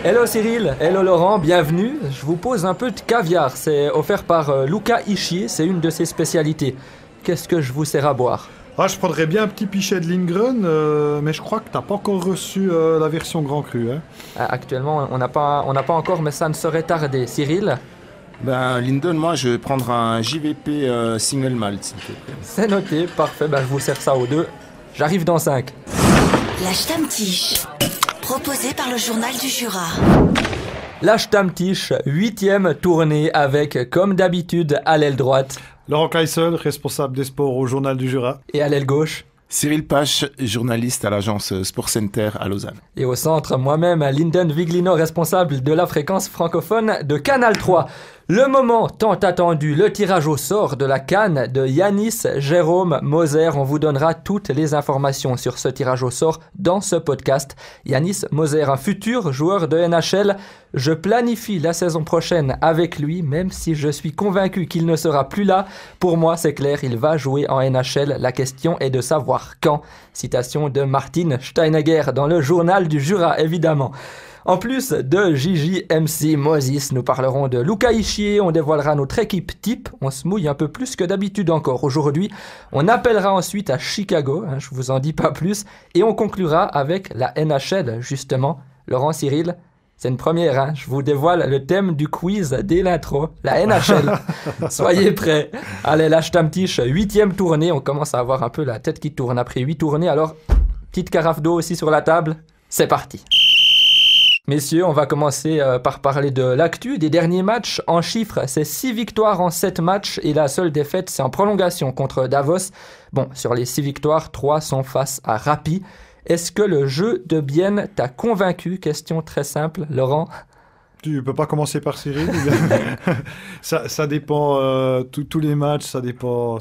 Hello Cyril, hello Laurent, bienvenue. Je vous pose un peu de caviar, c'est offert par Luca Ischier, c'est une de ses spécialités. Qu'est-ce que je vous sers à boire? Je prendrais bien un petit pichet de Lindgren, mais je crois que t'as pas encore reçu la version Grand Cru. Hein. Actuellement, on n'a pas encore, mais ça ne saurait tarder. Cyril? Linden, moi, je vais prendre un JVP single malt, s'il te plaît. C'est noté, parfait, je vous sers ça aux deux. J'arrive dans 5. La Stammtisch, proposé par le Journal du Jura. La Stammtisch, 8e tournée avec, comme d'habitude, à l'aile droite. Laurent Kleissel, responsable des sports au Journal du Jura. Et à l'aile gauche. Cyril Pache, journaliste à l'agence Sport Center à Lausanne. Et au centre, moi-même, Linden Viglino, responsable de la fréquence francophone de Canal 3. Le moment tant attendu, le tirage au sort de la CAN de Yanis Jérôme Moser. On vous donnera toutes les informations sur ce tirage au sort dans ce podcast. Yanis Moser, un futur joueur de NHL. Je planifie la saison prochaine avec lui, même si je suis convaincu qu'il ne sera plus là. Pour moi, c'est clair, il va jouer en NHL. La question est de savoir quand. Citation de Martin Steinegger dans le Journal du Jura, évidemment. En plus de Gigi MC Moses, nous parlerons de Luca Ischier, on dévoilera notre équipe type, on se mouille un peu plus que d'habitude encore aujourd'hui. On appellera ensuite à Chicago, je vous en dis pas plus, et on conclura avec la NHL justement. Laurent, Cyril, c'est une première, je vous dévoile le thème du quiz dès l'intro, la NHL. Soyez prêts. Allez, la Stammtisch, 8e tournée, on commence à avoir un peu la tête qui tourne après 8 tournées, alors petite carafe d'eau aussi sur la table, c'est parti. Messieurs, on va commencer par parler de l'actu des derniers matchs. En chiffres, c'est 6 victoires en 7 matchs et la seule défaite, c'est en prolongation contre Davos. Bon, sur les 6 victoires, 3 sont face à Rappi. Est-ce que le jeu de Bienne t'a convaincu? Question très simple, Laurent. Tu peux pas commencer par Cyril. Ça dépend, tous les matchs, ça dépend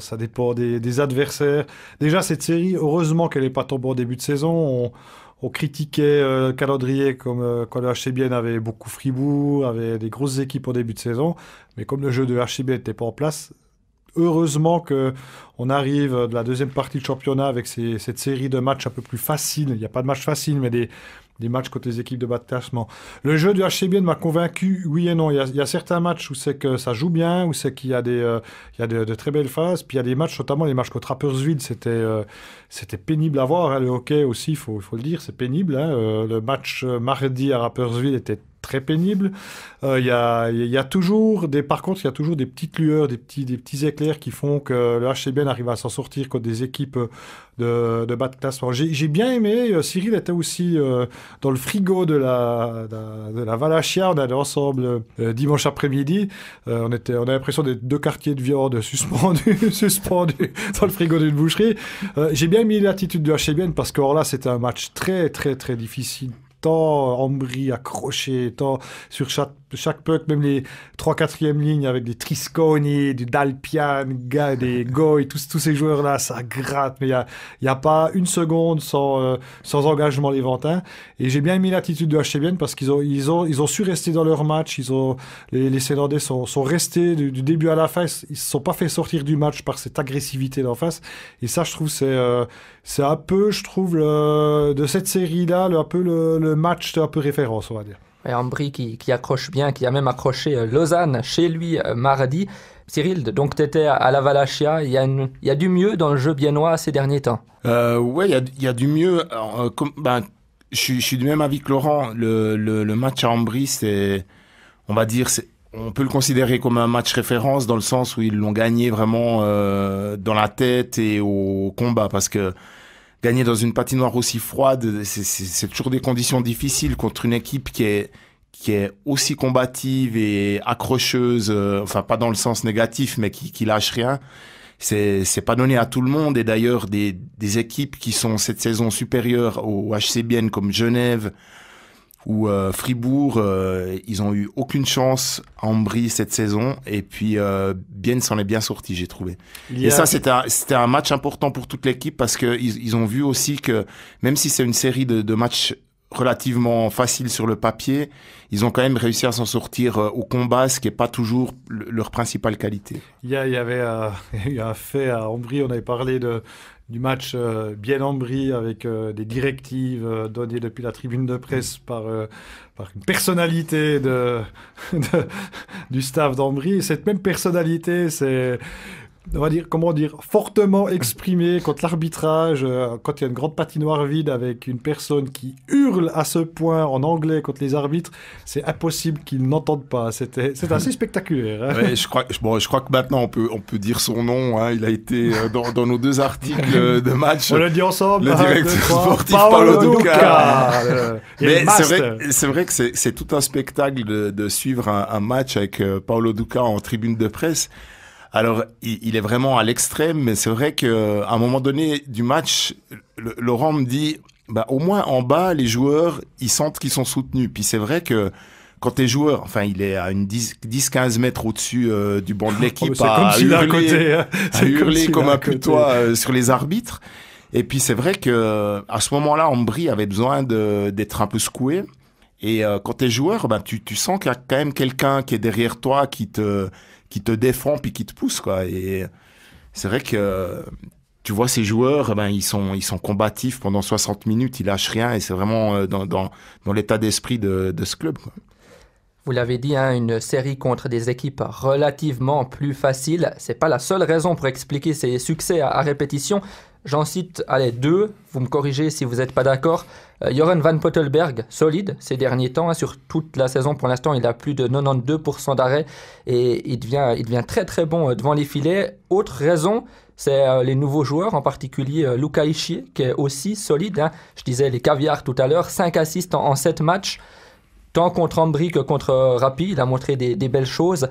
des adversaires. Déjà, cette série, heureusement qu'elle n'est pas tombée au début de saison. On critiquait le calendrier comme quand le HC Bienne avait beaucoup Fribourg, avait des grosses équipes au début de saison. Mais comme le jeu de HC Bienne n'était pas en place, heureusement qu'on arrive de la deuxième partie du championnat avec cette série de matchs un peu plus faciles. Il n'y a pas de matchs faciles, mais des matchs contre les équipes de bas de classement. Le jeu du HC Bienne m'a convaincu, oui et non. Il y a certains matchs où c'est que ça joue bien, où c'est qu'il y a de très belles phases. Puis il y a des matchs, notamment les matchs contre Rapperswil, c'était pénible à voir. Hein. Le hockey aussi, il faut le dire, c'est pénible. Hein. Le match mardi à Rapperswil était très pénible. Il y a toujours par contre, il y a toujours des petites lueurs, des petits éclairs qui font que le HC Bienne arrive à s'en sortir contre des équipes de bas de classement. J'ai bien aimé. Cyril était aussi dans le frigo de la Valachia. On allait ensemble dimanche après-midi. On a l'impression d'être 2 quartiers de viande suspendus dans le frigo d'une boucherie. J'ai bien aimé l'attitude du HC Bienne parce que là, c'était un match très, très, très difficile. Tant Ambry accroché, tant sur chaque puck, même les 3-4e lignes avec des Trisconi, du Dalpian, des Goy, tous ces joueurs-là, ça gratte, mais il y a pas une seconde sans engagement léventin. Et j'ai bien aimé l'attitude de HC Bienne parce qu'ils ont su rester dans leur match. Les Sénandais sont restés du début à la fin. Ils se sont pas fait sortir du match par cette agressivité d'en face. Et ça, je trouve, c'est un peu, je trouve, de cette série-là, un peu le match un peu référence, on va dire. Et Ambry qui accroche bien, qui a même accroché Lausanne chez lui mardi. Cyril, donc tu étais à la Valachia, il y a du mieux dans le jeu biennois ces derniers temps. Ouais, il y a du mieux. Je suis du même avis que Laurent. Le match à Ambry, on va dire, on peut le considérer comme un match référence dans le sens où ils l'ont gagné vraiment dans la tête et au combat, parce que gagner dans une patinoire aussi froide, c'est toujours des conditions difficiles contre une équipe qui est aussi combative et accrocheuse, enfin pas dans le sens négatif, mais qui lâche rien. C'est pas donné à tout le monde. Et d'ailleurs, des équipes qui sont cette saison supérieures au HC Bienne comme Genève ou Fribourg, ils ont eu aucune chance à Ambry cette saison. Et puis Bienne s'en est bien sorti, j'ai trouvé. Et ça, c'était un match important pour toute l'équipe parce que ils ont vu aussi que même si c'est une série de matchs relativement faciles sur le papier, ils ont quand même réussi à s'en sortir au combat, ce qui n'est pas toujours leur principale qualité. Il y avait un fait à Ambry, on avait parlé du match bien Ambry avec des directives données depuis la tribune de presse par une personnalité du staff d'Ambry. Et cette même personnalité, c'est... on va dire, fortement exprimé contre l'arbitrage, quand il y a une grande patinoire vide avec une personne qui hurle à ce point en anglais contre les arbitres, c'est impossible qu'ils n'entendent pas. C'est assez spectaculaire. Hein. Ouais, je crois que maintenant on peut dire son nom. Hein. Il a été dans nos 2 articles de match. On le dit ensemble. Le directeur sportif Paolo Duca. Mais c'est vrai que c'est tout un spectacle de suivre un match avec Paolo Duca en tribune de presse. Alors, il est vraiment à l'extrême, mais c'est vrai qu'à un moment donné du match, Laurent me dit, au moins en bas, les joueurs, ils sentent qu'ils sont soutenus. Puis c'est vrai que quand t'es joueur, enfin, il est à une 10-15 mètres au-dessus du banc de l'équipe, à hurler comme un putois sur les arbitres. Et puis c'est vrai que à ce moment-là, Ambry avait besoin d'être un peu secoué. Et quand t'es joueur, tu sens qu'il y a quand même quelqu'un qui est derrière toi, qui te défend puis qui te pousse, quoi. Et c'est vrai que tu vois ces joueurs, ils sont combatifs pendant 60 minutes, ils lâchent rien, et c'est vraiment dans l'état d'esprit de ce club, quoi. Vous l'avez dit, hein, une série contre des équipes relativement plus faciles. C'est pas la seule raison pour expliquer ces succès à répétition. J'en cite 2, vous me corrigez si vous n'êtes pas d'accord. Joran van Pottelberg, solide ces derniers temps, hein, sur toute la saison pour l'instant, il a plus de 92% d'arrêt et il devient très très bon devant les filets. Autre raison, c'est les nouveaux joueurs, en particulier Luca Ischier, qui est aussi solide. Hein. Je disais les caviars tout à l'heure, 5 assists en 7 matchs. Tant contre Ambry que contre Rapid, il a montré des belles choses.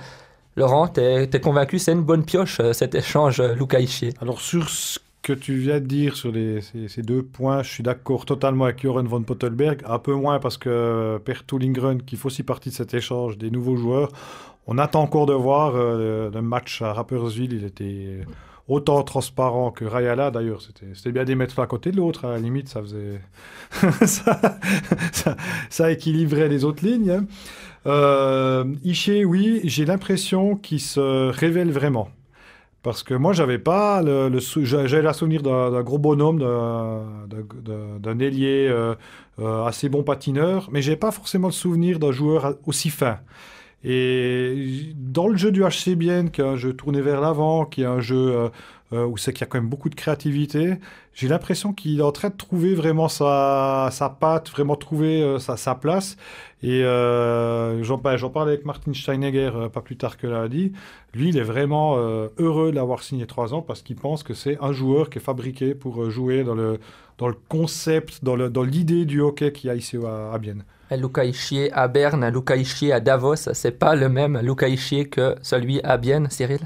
Laurent, t'es convaincu, c'est une bonne pioche cet échange Luca Ischier? Alors sur ce que tu viens de dire sur ces 2 points, je suis d'accord totalement avec Joran van Pottelberg, un peu moins parce que Per Tullingren, qui fait aussi partie de cet échange des nouveaux joueurs, on attend encore de voir le match à Rapperswil, il était autant transparent que Rayala. D'ailleurs, c'était bien des mettre l'un à côté de l'autre, à la limite, ça faisait ça équilibrait les autres lignes. Ischier, oui, j'ai l'impression qu'il se révèle vraiment. Parce que moi, j'avais pas j'avais le souvenir d'un gros bonhomme, d'un ailier assez bon patineur, mais j'ai pas forcément le souvenir d'un joueur aussi fin. Et dans le jeu du HC Bienne, qui est un jeu tourné vers l'avant, qui est un jeu où c'est qu'il y a quand même beaucoup de créativité, j'ai l'impression qu'il est en train de trouver vraiment sa patte, vraiment trouver sa place. Et j'en parlais avec Martin Steinegger pas plus tard que lundi. Lui, il est vraiment heureux de l'avoir signé 3 ans parce qu'il pense que c'est un joueur qui est fabriqué pour jouer dans le concept, dans l'idée du hockey qu'il y a ici à Bienne. Luca Ischier à Berne, Luca Ischier à Davos, c'est pas le même Luca Ischier que celui à Bienne, Cyril?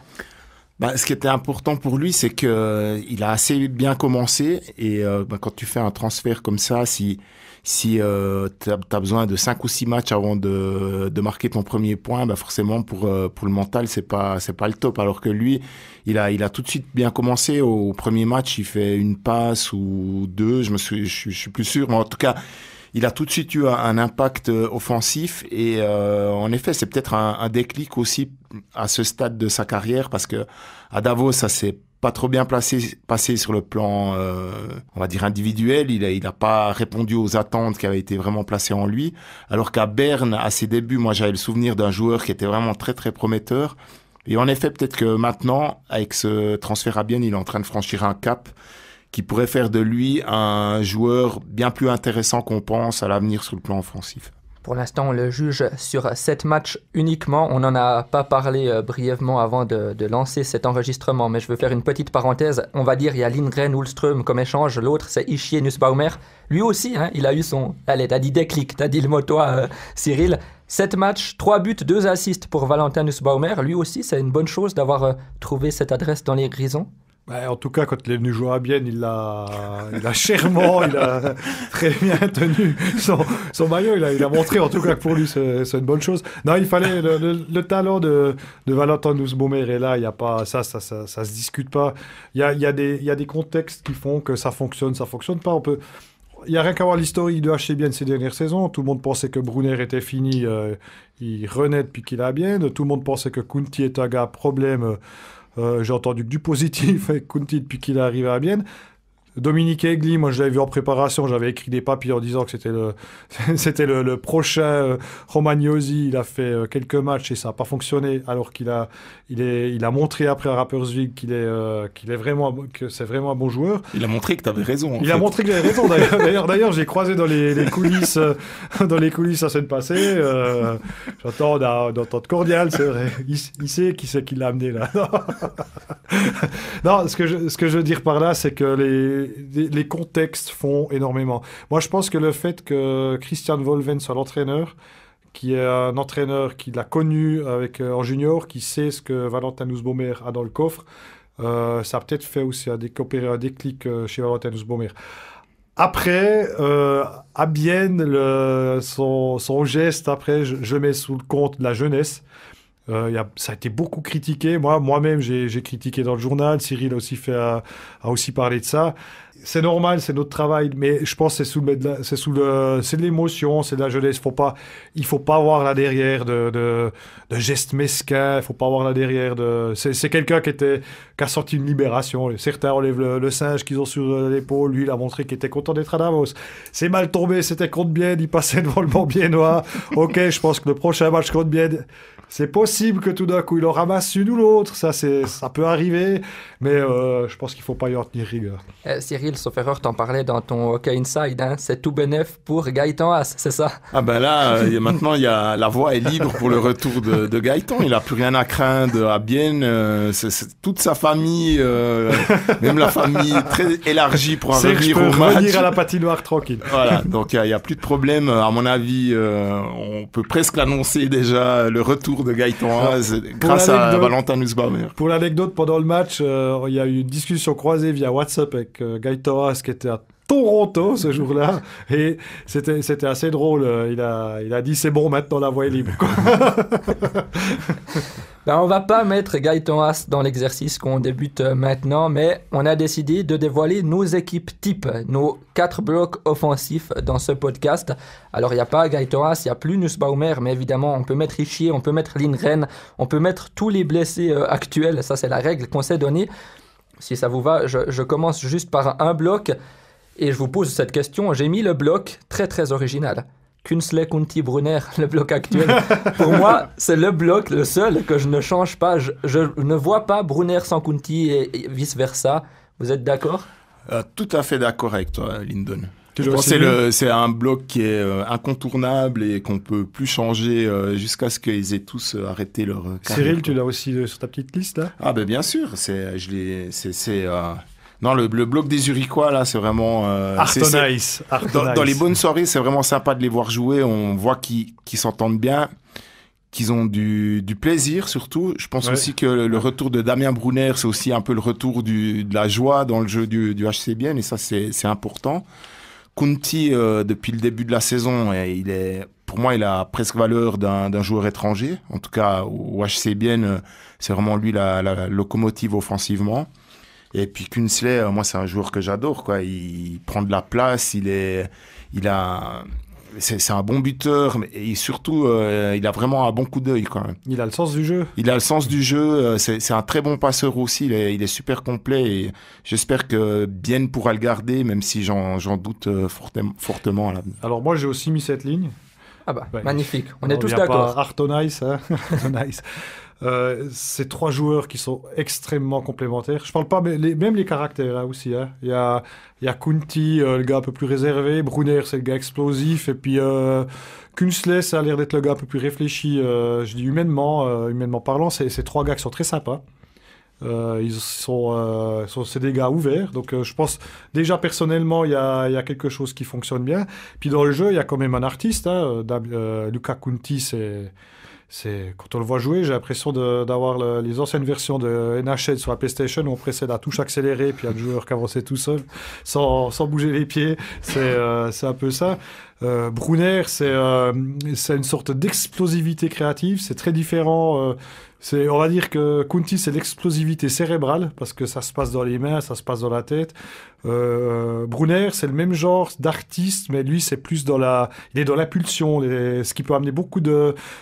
Ce qui était important pour lui, c'est qu'il a assez bien commencé. Et quand tu fais un transfert comme ça, si tu as besoin de 5 ou 6 matchs avant de marquer ton premier point, forcément pour le mental, c'est pas le top. Alors que lui, il a tout de suite bien commencé. Au premier match, il fait une passe ou 2, je suis plus sûr. Mais en tout cas, il a tout de suite eu un impact offensif. Et en effet, c'est peut-être un déclic aussi à ce stade de sa carrière, parce que à Davos, ça s'est pas trop bien passé sur le plan, on va dire, individuel. Il a pas répondu aux attentes qui avaient été vraiment placées en lui. Alors qu'à Berne, à ses débuts, moi, j'avais le souvenir d'un joueur qui était vraiment très, très prometteur. Et en effet, peut-être que maintenant, avec ce transfert à Bienne, il est en train de franchir un cap qui pourrait faire de lui un joueur bien plus intéressant qu'on pense à l'avenir sur le plan offensif. Pour l'instant, on le juge sur 7 matchs uniquement. On n'en a pas parlé brièvement avant de lancer cet enregistrement, mais je veux faire une petite parenthèse. On va dire il y a Lindgren, Ulström comme échange. L'autre, c'est Ischier, Nussbaumer. Lui aussi, hein, il a eu son... Allez, t'as dit déclic, t'as dit le mot toi, Cyril. 7 matchs, 3 buts, 2 assists pour Valentin Nussbaumer. Lui aussi, c'est une bonne chose d'avoir trouvé cette adresse dans les Grisons. En tout cas, quand il est venu jouer à Bienne, il a chèrement, il a très bien tenu son maillot. Il a montré, en tout cas, que pour lui, c'est une bonne chose. Non, il fallait le talent de Valentin Nussbaumer est là. Il y a pas ça se discute pas. Il y a des contextes qui font que ça fonctionne pas. Il n'y a rien qu'à voir l'historique de HC Bienne ces dernières saisons. Tout le monde pensait que Brunner était fini. Il renaît depuis qu'il est à Bienne. Tout le monde pensait que Kunti est un gars problème. J'ai entendu que du positif avec Kunti depuis qu'il est arrivé à Bienne. Dominique Egli, moi je l'avais vu en préparation, j'avais écrit des papiers en disant que c'était le prochain Romagnosi. Il a fait quelques matchs et ça n'a pas fonctionné, alors qu'il a montré après à Rapperswil que c'est vraiment un bon joueur. Il a montré que tu avais raison. Il a montré que j'avais raison. D'ailleurs, j'ai croisé dans les coulisses, la semaine passée. J'entends une entente cordiale, c'est vrai. Il sait qui c'est qui l'a amené là. Non, ce que je veux dire par là, c'est que les contextes font énormément. Moi, je pense que le fait que Christian Volven soit l'entraîneur, qui est un entraîneur qui l'a connu en junior, qui sait ce que Valentin Nussbaumer a dans le coffre, ça a peut-être fait aussi opérer un déclic chez Valentin Nussbaumer. Après, à Bienne, son geste, après, je mets sous le compte de la jeunesse. Ça a été beaucoup critiqué. Moi-même, j'ai critiqué dans le journal. Cyril a aussi parlé de ça. C'est normal, c'est notre travail, mais je pense que c'est de l'émotion, c'est de la jeunesse. Il faut pas avoir là derrière de gestes mesquins. Il faut pas avoir là derrière c'est quelqu'un qui a sorti une libération. Certains enlèvent le singe qu'ils ont sur l'épaule. Lui, il a montré qu'il était content d'être à Davos. C'est mal tombé, c'était contre Bienne. Il passait devant le banc biennois. Ok, je pense que le prochain match contre Bienne, c'est possible que tout d'un coup, il en ramasse une ou l'autre. Ça peut arriver, mais je pense qu'il ne faut pas y en tenir rigueur. Cyril, sauf erreur, t'en parlais dans ton Hockey Inside. Hein? C'est tout bénef pour Gaëtan Haas, c'est ça? Ah ben là, maintenant, la voie est libre pour le retour de Gaëtan. Il n'a plus rien à craindre à Bienne. C'est toute sa famille, même la famille très élargie pour revenir au match. Revenir à la patinoire tranquille. Voilà, donc il n'y a plus de problème. À mon avis, on peut presque l'annoncer déjà, le retour de Gaëtan Haas grâce à Valentin Nussbaumer. Pour l'anecdote, pendant le match, il y a eu une discussion croisée via WhatsApp avec Gaëtan Haas qui était à Toronto ce jour-là, et c'était assez drôle. Il a dit c'est bon, maintenant la voie est libre. On va pas mettre Gaëtan Haas dans l'exercice qu'on débute maintenant, mais on a décidé de dévoiler nos équipes types, nos 4 blocs offensifs dans ce podcast. Alors il n'y a pas Gaëtan Haas, il n'y a plus Nussbaumer, mais évidemment on peut mettre Richier, on peut mettre Lindgren, on peut mettre tous les blessés actuels. Ça c'est la règle qu'on s'est donnée. Si ça vous va, je commence juste par un bloc. Et je vous pose cette question, j'ai mis le bloc très très original. Künzle, Kunti, Brunner, le bloc actuel. Pour moi, c'est le bloc, le seul que je ne change pas. Je ne vois pas Brunner sans Kunti et vice-versa. Vous êtes d'accord? Tout à fait d'accord avec toi, Lyndon. Je pense que c'est un bloc qui est incontournable et qu'on ne peut plus changer jusqu'à ce qu'ils aient tous arrêté leur carrière. Cyril, tu l'as aussi sur ta petite liste là? Ah ben bien sûr, non, le bloc des Zurichois, là, c'est vraiment... Artonice. Dans les bonnes soirées, c'est vraiment sympa de les voir jouer. On voit qu'ils s'entendent bien, qu'ils ont du plaisir, surtout. Je pense aussi que le retour de Damien Brunner, c'est aussi un peu le retour de la joie dans le jeu du HC Bienne, et ça, c'est important. Kunti, depuis le début de la saison, pour moi, il a presque valeur d'un joueur étranger. En tout cas, au HC Bienne, c'est vraiment lui la locomotive offensivement. Et puis Künzle, moi c'est un joueur que j'adore, quoi. Il prend de la place, c'est un bon buteur, et surtout il a vraiment un bon coup d'œil quand même. Il a le sens du jeu. C'est un très bon passeur aussi. Il est super complet et j'espère que Bienne pourra le garder, même si j'en doute fortement à l'avenir. Alors moi j'ai aussi mis cette ligne. Ah bah magnifique. On est tous d'accord. Artonice, hein. Artonice. C'est 3 joueurs qui sont extrêmement complémentaires. Je parle pas, mais même les caractères là aussi. Hein. Il y a Kunti, le gars un peu plus réservé. Brunner, c'est le gars explosif. Et puis Künzle, ça a l'air d'être le gars un peu plus réfléchi. Je dis humainement parlant, c'est 3 gars qui sont très sympas. C'est des gars ouverts. Donc je pense déjà personnellement, il y a quelque chose qui fonctionne bien. Puis dans le jeu, il y a quand même un artiste. Hein. Luca Kunti, quand on le voit jouer, j'ai l'impression d'avoir les anciennes versions de NHL sur la PlayStation où on pressait la touche accélérée puis il y a le joueur qui avançait tout seul sans bouger les pieds. C'est un peu ça. Brunner, c'est une sorte d'explosivité créative. C'est très différent. On va dire que Kunti, c'est l'explosivité cérébrale parce que ça se passe dans les mains, ça se passe dans la tête. Brunner, c'est le même genre d'artiste, mais lui, c'est plus il est dans l'impulsion, ce qui peut amener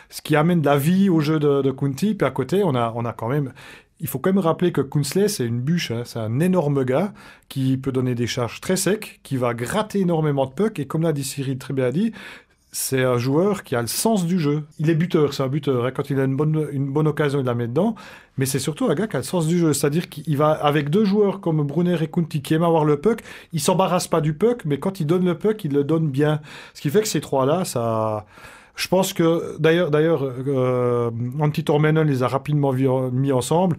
ce qui amène de la vie au jeu de Kunti. Puis à côté, on a quand même, il faut quand même rappeler que Kunsley, c'est une bûche, hein. C'est un énorme gars qui peut donner des charges très secs, qui va gratter énormément de pucks. Et comme l'a dit Cyril très bien dit, c'est un joueur qui a le sens du jeu. Il est buteur, c'est un buteur. Hein. Quand il a une bonne occasion, il la met dedans. Mais c'est surtout un gars qui a le sens du jeu. C'est-à-dire qu'il va, avec deux joueurs comme Brunner et Kunti qui aiment avoir le puck, il s'embarrasse pas du puck, mais quand il donne le puck, il le donne bien. Ce qui fait que ces trois-là, ça... Je pense que, d'ailleurs Antti Tormenon les a rapidement mis ensemble.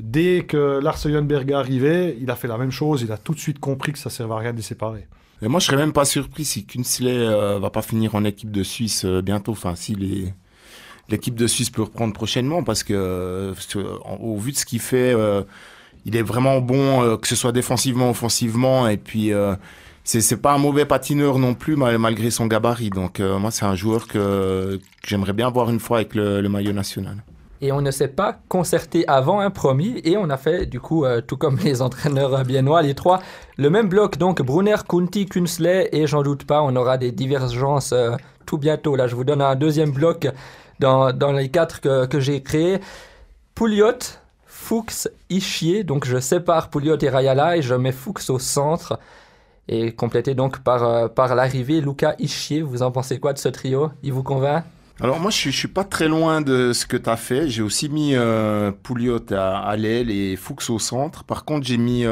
Dès que Lars Jönberg est arrivé, il a fait la même chose. Il a tout de suite compris que ça ne servait à rien de les séparer. Et moi, je serais même pas surpris si Kunsley va pas finir en équipe de Suisse bientôt. Enfin, si l'équipe de Suisse peut reprendre prochainement, parce que au vu de ce qu'il fait, il est vraiment bon, que ce soit défensivement, offensivement, et puis c'est pas un mauvais patineur non plus, malgré son gabarit. Donc moi, c'est un joueur que j'aimerais bien voir une fois avec le maillot national. Et on ne s'est pas concerté avant, hein, promis, et on a fait, du coup, tout comme les entraîneurs biennois, les trois, le même bloc, donc Brunner, Kunti, Kunsley, et j'en doute pas, on aura des divergences tout bientôt. Là, je vous donne un deuxième bloc dans les quatre que j'ai créés. Pouliot, Fuchs, Ischier, donc je sépare Pouliot et Rajala, et je mets Fuchs au centre, et complété donc par l'arrivée Luca Ischier. Vous en pensez quoi de ce trio? Il vous convainc? Alors moi, je suis pas très loin de ce que tu as fait. J'ai aussi mis Pouliot à l'aile et Fuchs au centre. Par contre, j'ai mis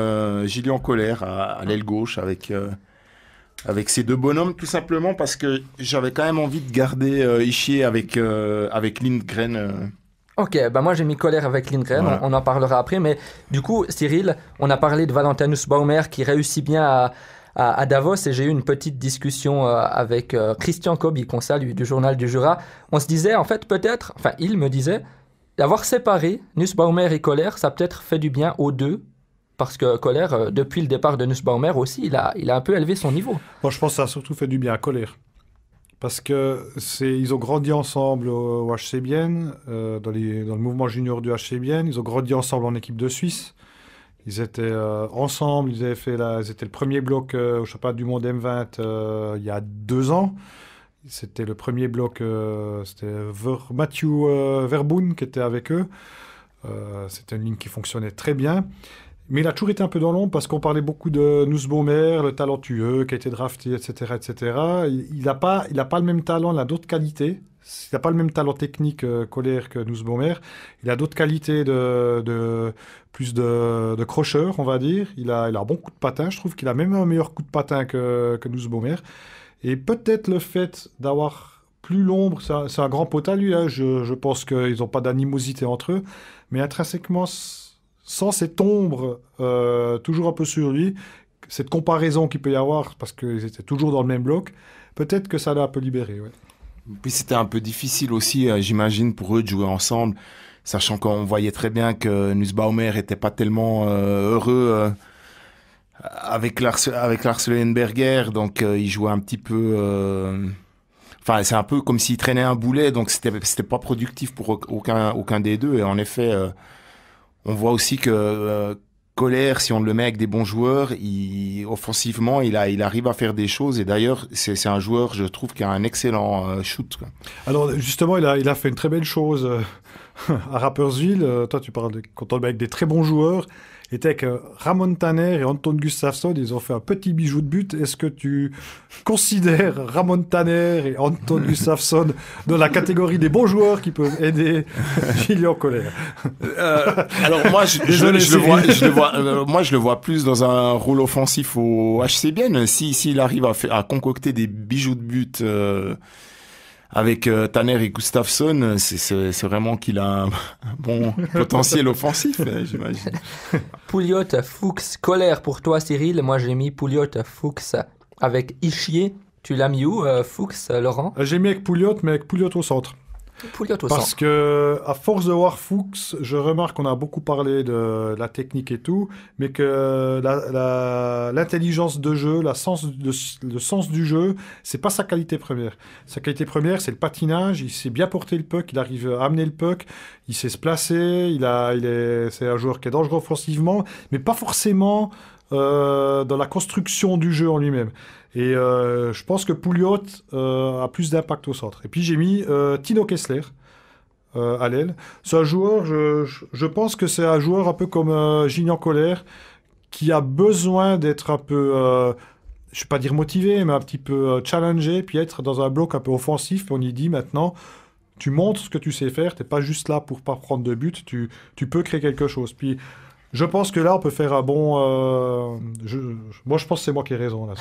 Julien Kohler à l'aile gauche avec ces deux bonhommes, tout simplement parce que j'avais quand même envie de garder Ischier avec Lindgren. Ok, bah moi j'ai mis Kohler avec Lindgren, Voilà. on en parlera après. Mais du coup, Cyril, on a parlé de Valentin Nussbaumer qui réussit bien à Davos, et j'ai eu une petite discussion avec Christian Kobi, qu'on salue, du Journal du Jura. On se disait, en fait, peut-être, enfin, il me disait, d'avoir séparé Nussbaumer et Kohler, ça a peut-être fait du bien aux deux, parce que Kohler, depuis le départ de Nussbaumer aussi, il a un peu élevé son niveau. Moi, je pense que ça a surtout fait du bien à Kohler. Parce qu'ils ont grandi ensemble au HC Bienne, dans le mouvement junior du HC Bienne. Ils ont grandi ensemble en équipe de Suisse. Ils étaient ensemble, ils étaient le premier bloc au championnat du monde M20 il y a 2 ans. C'était le premier bloc, c'était Matthew Verboen qui était avec eux. C'était une ligne qui fonctionnait très bien. Mais il a toujours été un peu dans l'ombre parce qu'on parlait beaucoup de Nussbaumer, le talentueux qui a été drafté, etc. etc. Il n'a pas le même talent, il a d'autres qualités. Il n'a pas le même talent technique Kohler que Nussbaumer. Il a d'autres qualités plus de crocheur, on va dire. Il a un bon coup de patin. Je trouve qu'il a même un meilleur coup de patin que Nussbaumer. Et peut-être le fait d'avoir plus l'ombre, c'est un grand pote à lui. Hein. Je pense qu'ils n'ont pas d'animosité entre eux. Mais intrinsèquement, sans cette ombre toujours un peu sur lui, cette comparaison qu'il peut y avoir, parce qu'ils étaient toujours dans le même bloc, peut-être que ça l'a un peu libéré. Ouais. Puis c'était un peu difficile aussi, j'imagine, pour eux de jouer ensemble, sachant qu'on voyait très bien que Nussbaumer était pas tellement heureux avec Lars Leuenberger, donc il jouait un petit peu... Enfin, c'est un peu comme s'il traînait un boulet, donc c'était pas productif pour aucun des deux. Et en effet, on voit aussi que Kohler, si on le met avec des bons joueurs, offensivement, il arrive à faire des choses. Et d'ailleurs, c'est un joueur, je trouve, qui a un excellent shoot, quoi. Alors, justement, il a fait une très belle chose à Rapperswil. Toi, tu parles quand on le met avec des très bons joueurs. Et avec Ramon Tanner et Anton Gustafsson, ils ont fait un petit bijou de but. Est-ce que tu considères Ramon Tanner et Anton Gustafsson dans la catégorie des bons joueurs qui peuvent aider Julien Kohler? Alors moi, je le vois plus dans un rôle offensif au HC Bienne. S'il arrive à concocter des bijoux de but avec Tanner et Gustafsson, c'est vraiment qu'il a un bon potentiel offensif, j'imagine. Pouliot, Fuchs, Kohler pour toi, Cyril. Moi, j'ai mis Pouliot, Fuchs avec Ischier. Tu l'as mis où, Fuchs, Laurent? J'ai mis avec Pouliot, mais avec Pouliot au centre. Pouliot au Parce centre. que, à force de voir Fuchs, je remarque qu'on a beaucoup parlé de la technique et tout, mais que l'intelligence de jeu, le sens du jeu, c'est pas sa qualité première. Sa qualité première, c'est le patinage. Il sait bien porter le puck, il arrive à amener le puck, il sait se placer, c'est un joueur qui est dangereux offensivement, mais pas forcément dans la construction du jeu en lui-même. Et je pense que Pouliot a plus d'impact au centre. Et puis j'ai mis Tino Kessler, à l'aile. C'est un joueur, je pense que c'est un joueur un peu comme Gillian Colère, qui a besoin d'être un peu, je ne vais pas dire motivé, mais un petit peu challengé, puis être dans un bloc un peu offensif. Puis on y dit maintenant, tu montres ce que tu sais faire, tu n'es pas juste là pour pas prendre de but, tu peux créer quelque chose. Puis je pense que là, on peut faire un bon... moi, je pense que c'est moi qui ai raison. Là,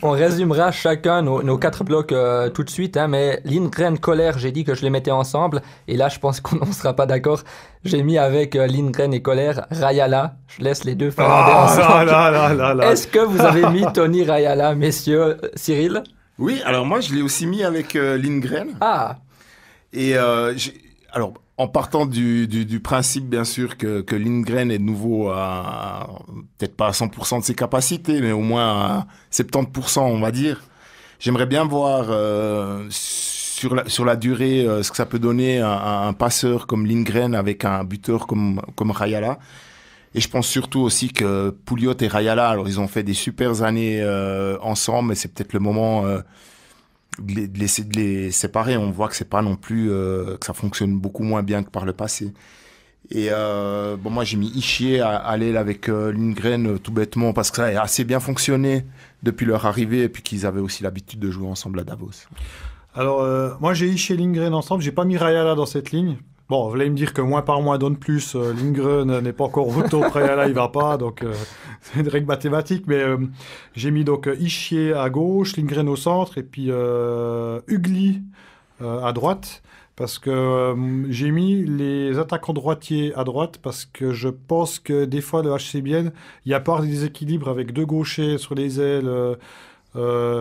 On résumera chacun nos 4 blocs tout de suite, hein, mais Lindgren, Colère, j'ai dit que je les mettais ensemble, et là, je pense qu'on ne sera pas d'accord. J'ai mis avec Lindgren et Colère Rayala. Je laisse les deux Finlandais ensemble. Là. Est-ce que vous avez mis Toni Rayala, messieurs? Cyril? Oui, alors moi, je l'ai aussi mis avec Lindgren. Ah. Et alors, en partant du principe, bien sûr, que Lindgren est de nouveau peut-être pas à 100% de ses capacités, mais au moins à 70%, on va dire. J'aimerais bien voir sur la durée ce que ça peut donner un passeur comme Lindgren avec un buteur comme Rayala. Et je pense surtout aussi que Pouliot et Rayala, alors ils ont fait des super années ensemble, mais c'est peut-être le moment... de les séparer. On voit que c'est pas non plus que ça fonctionne beaucoup moins bien que par le passé. Et moi j'ai mis Ischier à l'aile avec Lindgren tout bêtement parce que ça a assez bien fonctionné depuis leur arrivée et puis qu'ils avaient aussi l'habitude de jouer ensemble à Davos. Alors moi j'ai Ischier et Lindgren ensemble, j'ai pas mis Rayala dans cette ligne. Bon, vous allez me dire que moins par moins donne plus. Lindgren n'est pas encore au top, Rayala il va pas, donc c'est une règle mathématique. Mais j'ai mis donc Ischier à gauche, Lindgren au centre et puis Ugly à droite. Parce que j'ai mis les attaquants droitiers à droite parce que je pense que des fois le HC Bienne, il y a pas des déséquilibres avec deux gauchers sur les ailes,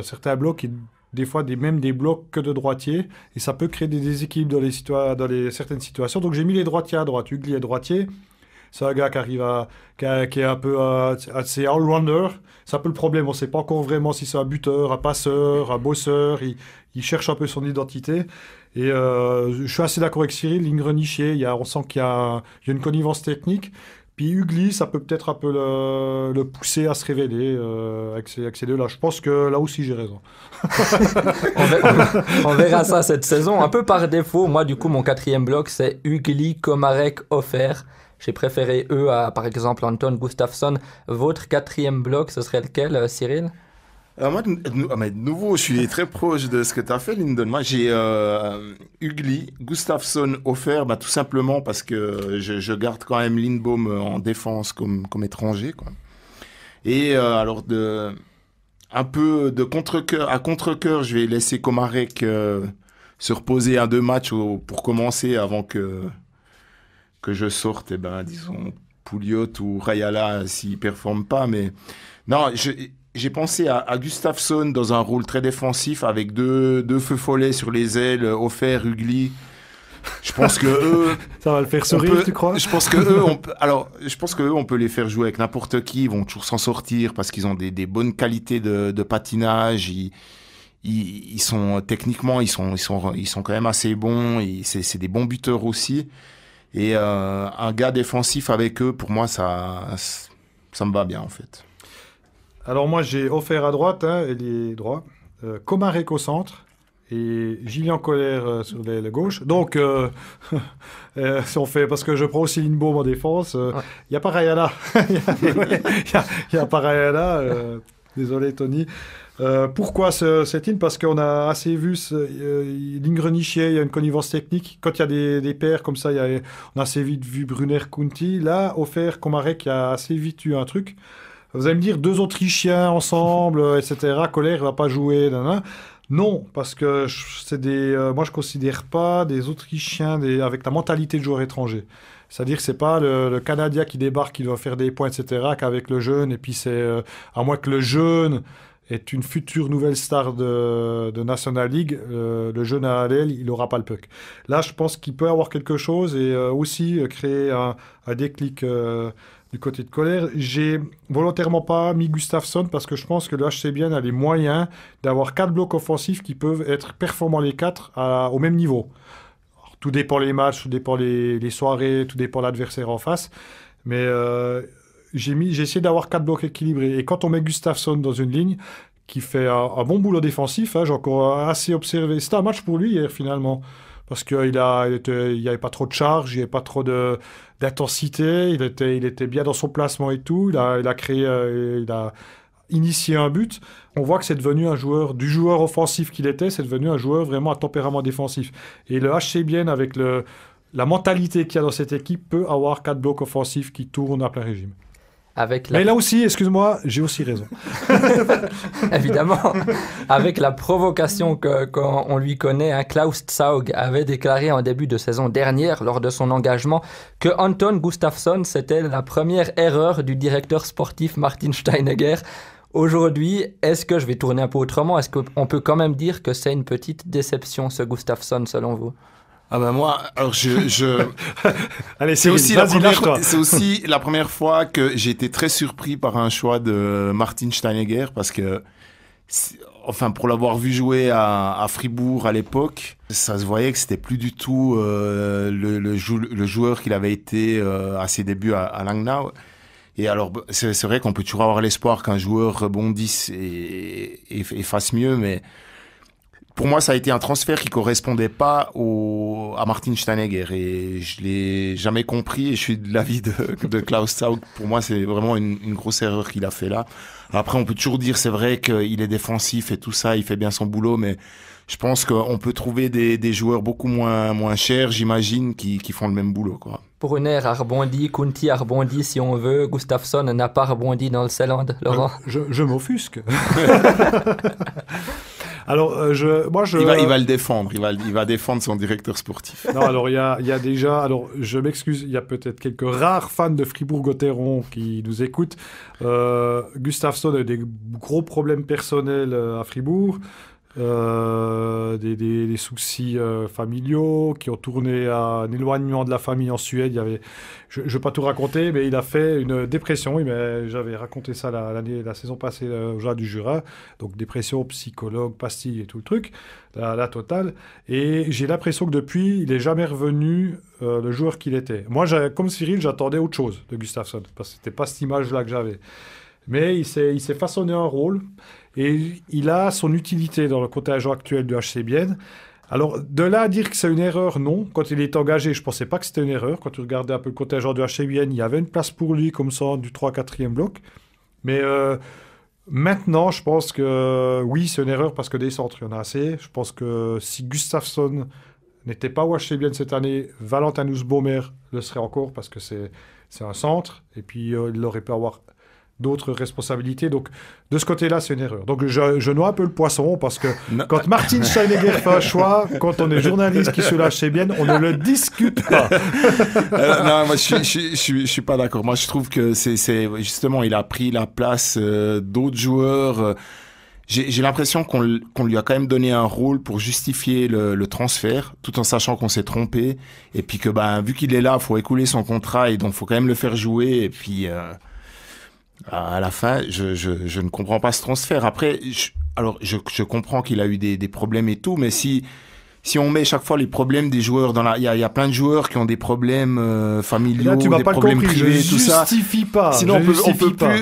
certains blocs et des fois même des blocs que de droitiers, et ça peut créer des déséquilibres dans certaines situations. Donc j'ai mis les droitiers à droite. Ugly est droitier, c'est un gars qui arrive qui est un peu c'est all-rounder. C'est un peu le problème, on ne sait pas encore vraiment si c'est un buteur, un passeur, un bosseur, il cherche un peu son identité. Et je suis assez d'accord avec Cyril, Lindgren, Ischier, on sent qu'il y a une connivence technique. Puis Ugly, ça peut peut-être un peu le pousser à se révéler avec ces deux-là. Je pense que là aussi, j'ai raison. On verra ça cette saison. Un peu par défaut, moi, du coup, mon 4e bloc, c'est Ugly, Komarek, Offert. J'ai préféré eux à, par exemple, Anton Gustafsson. Votre 4e bloc, ce serait lequel, Cyril ? Alors moi, de nouveau, je suis très proche de ce que tu as fait, Lyndon. Moi, j'ai Ugly, Gustafsson, Offert, tout simplement parce que je garde quand même Lindbom en défense comme étranger, quoi. Et alors, un peu de contre-cœur, je vais laisser Komarek se reposer 1-2 matchs pour commencer avant que je sorte, disons, Pouliot ou Rayala s'ils ne performent pas. Mais non, j'ai pensé à Gustafsson dans un rôle très défensif avec deux feux follets sur les ailes, Offert, Ugly. Je pense que eux, ça va le faire sourire, tu crois ? Je pense que eux, on peut les faire jouer avec n'importe qui. Ils vont toujours s'en sortir parce qu'ils ont des bonnes qualités de patinage. Ils sont techniquement, ils sont quand même assez bons. C'est des bons buteurs aussi. Et un gars défensif avec eux, pour moi, ça me va bien en fait. Alors moi, j'ai Offert à droite, ailier droit, Komarek au centre et Gillian Colère sur l'aile gauche. Donc, si on fait, parce que je prends aussi Lindbom en défense, il n'y a pas Rayala. Il n'y a pas Rayala. Désolé, Tony. Pourquoi cette ligne ? Parce qu'on a assez vu Lindgren, Ischier, il y a une connivence technique. Quand il y a des paires comme ça, on a assez vite vu Brunner-Kunti. Là, Offert, Komarek, il y a assez vite eu un truc. Vous allez me dire, 2 Autrichiens ensemble, etc. Colère ne va pas jouer. Non, parce que moi, je ne considère pas des Autrichiens avec la mentalité de joueur étranger. C'est-à-dire que ce n'est pas le Canadien qui débarque, qui doit faire des points, etc., qu'avec le jeune. Et puis, à moins que le jeune est une future nouvelle star de National League, le jeune à l'aile, il n'aura pas le puck. Là, je pense qu'il peut avoir quelque chose et aussi créer un déclic du côté de Colère. J'ai volontairement pas mis Gustafsson parce que je pense que le HC Bienne a les moyens d'avoir 4 blocs offensifs qui peuvent être performants les 4 au même niveau. Alors, tout dépend les matchs, tout dépend les soirées, tout dépend l'adversaire en face. Mais j'ai essayé d'avoir 4 blocs équilibrés. Et quand on met Gustafsson dans une ligne qui fait un bon boulot défensif, j'ai encore assez observé. C'était un match pour lui hier finalement. parce qu'il n'y avait pas trop de charge, il n'y avait pas trop d'intensité, il était bien dans son placement et tout, il a initié un but. On voit que c'est devenu du joueur offensif qu'il était, c'est devenu un joueur vraiment à tempérament défensif. Et le HC Bienne, avec la mentalité qu'il y a dans cette équipe, peut avoir 4 blocs offensifs qui tournent à plein régime. Mais là aussi, excuse-moi, j'ai aussi raison. Évidemment, avec la provocation qu'on lui connaît, hein, Klaus Zaug avait déclaré en début de saison dernière, lors de son engagement, que Anton Gustafsson, c'était la première erreur du directeur sportif Martin Steinegger. Aujourd'hui, est-ce que, je vais tourner un peu autrement, est-ce qu'on peut quand même dire que c'est une petite déception, ce Gustafsson, selon vous? Ah ben moi, alors Allez, c'est aussi la première fois que j'ai été très surpris par un choix de Martin Steinegger, parce que, enfin, pour l'avoir vu jouer à Fribourg à l'époque, ça se voyait que c'était plus du tout le joueur qu'il avait été à ses débuts à Langnau. Et alors, c'est vrai qu'on peut toujours avoir l'espoir qu'un joueur rebondisse et fasse mieux, mais pour moi, ça a été un transfert qui correspondait pas à Martin Steinegger, et je l'ai jamais compris, et je suis de l'avis de Klaus Zaug. Pour moi, c'est vraiment une grosse erreur qu'il a fait là. Après, on peut toujours dire, c'est vrai qu'il est défensif et tout ça, il fait bien son boulot, mais je pense qu'on peut trouver des joueurs beaucoup moins chers, j'imagine, qui font le même boulot, quoi. Brunner a rebondi, Kunti a rebondi si on veut, Gustafsson n'a pas rebondi dans le Seeland, Laurent. Je m'offusque. Alors, il va le défendre, il va défendre son directeur sportif. Non, alors il y a déjà, alors je m'excuse, il y a peut-être quelques rares fans de Fribourg-Gotteron qui nous écoutent. Gustafsson a eu des gros problèmes personnels à Fribourg. Des soucis familiaux qui ont tourné à un éloignement de la famille en Suède. Je ne vais pas tout raconter, mais il a fait une dépression. Oui, mais j'avais raconté ça la saison passée au Jardin du Jura. Donc dépression, psychologue, pastilles et tout le truc, la totale. Et j'ai l'impression que depuis, il n'est jamais revenu le joueur qu'il était. Moi, comme Cyril, j'attendais autre chose de Gustafsson, parce que ce n'était pas cette image-là que j'avais. Mais il s'est façonné un rôle. Et il a son utilité dans le contingent actuel du HC Bienne. Alors, de là à dire que c'est une erreur, non. Quand il est engagé, je ne pensais pas que c'était une erreur. Quand tu regardais un peu le contingent du HC Bienne, il y avait une place pour lui, comme ça, du 3-4e bloc. Mais maintenant, je pense que oui, c'est une erreur parce que des centres, il y en a assez. Je pense que si Gustafsson n'était pas au HC Bienne cette année, Valentin Nussbaumer le serait encore parce que c'est un centre. Et puis, il aurait pu avoir d'autres responsabilités. Donc, de ce côté-là, c'est une erreur. Donc, je noie un peu le poisson parce que quand Martin Steinegger fait un choix, quand on est journaliste qui se lâche chez Bienne, on ne le discute pas. Non, moi, je suis pas d'accord. Moi, je trouve que c'est justement, il a pris la place d'autres joueurs. J'ai l'impression qu'on lui a quand même donné un rôle pour justifier le transfert, tout en sachant qu'on s'est trompé. Et puis que, vu qu'il est là, il faut écouler son contrat et donc il faut quand même le faire jouer. Et puis, à la fin, je ne comprends pas ce transfert. Après, je comprends qu'il a eu des problèmes et tout, mais si on met chaque fois les problèmes des joueurs il y a plein de joueurs qui ont des problèmes familiaux, des problèmes privés, tout ça. Pas. Sinon,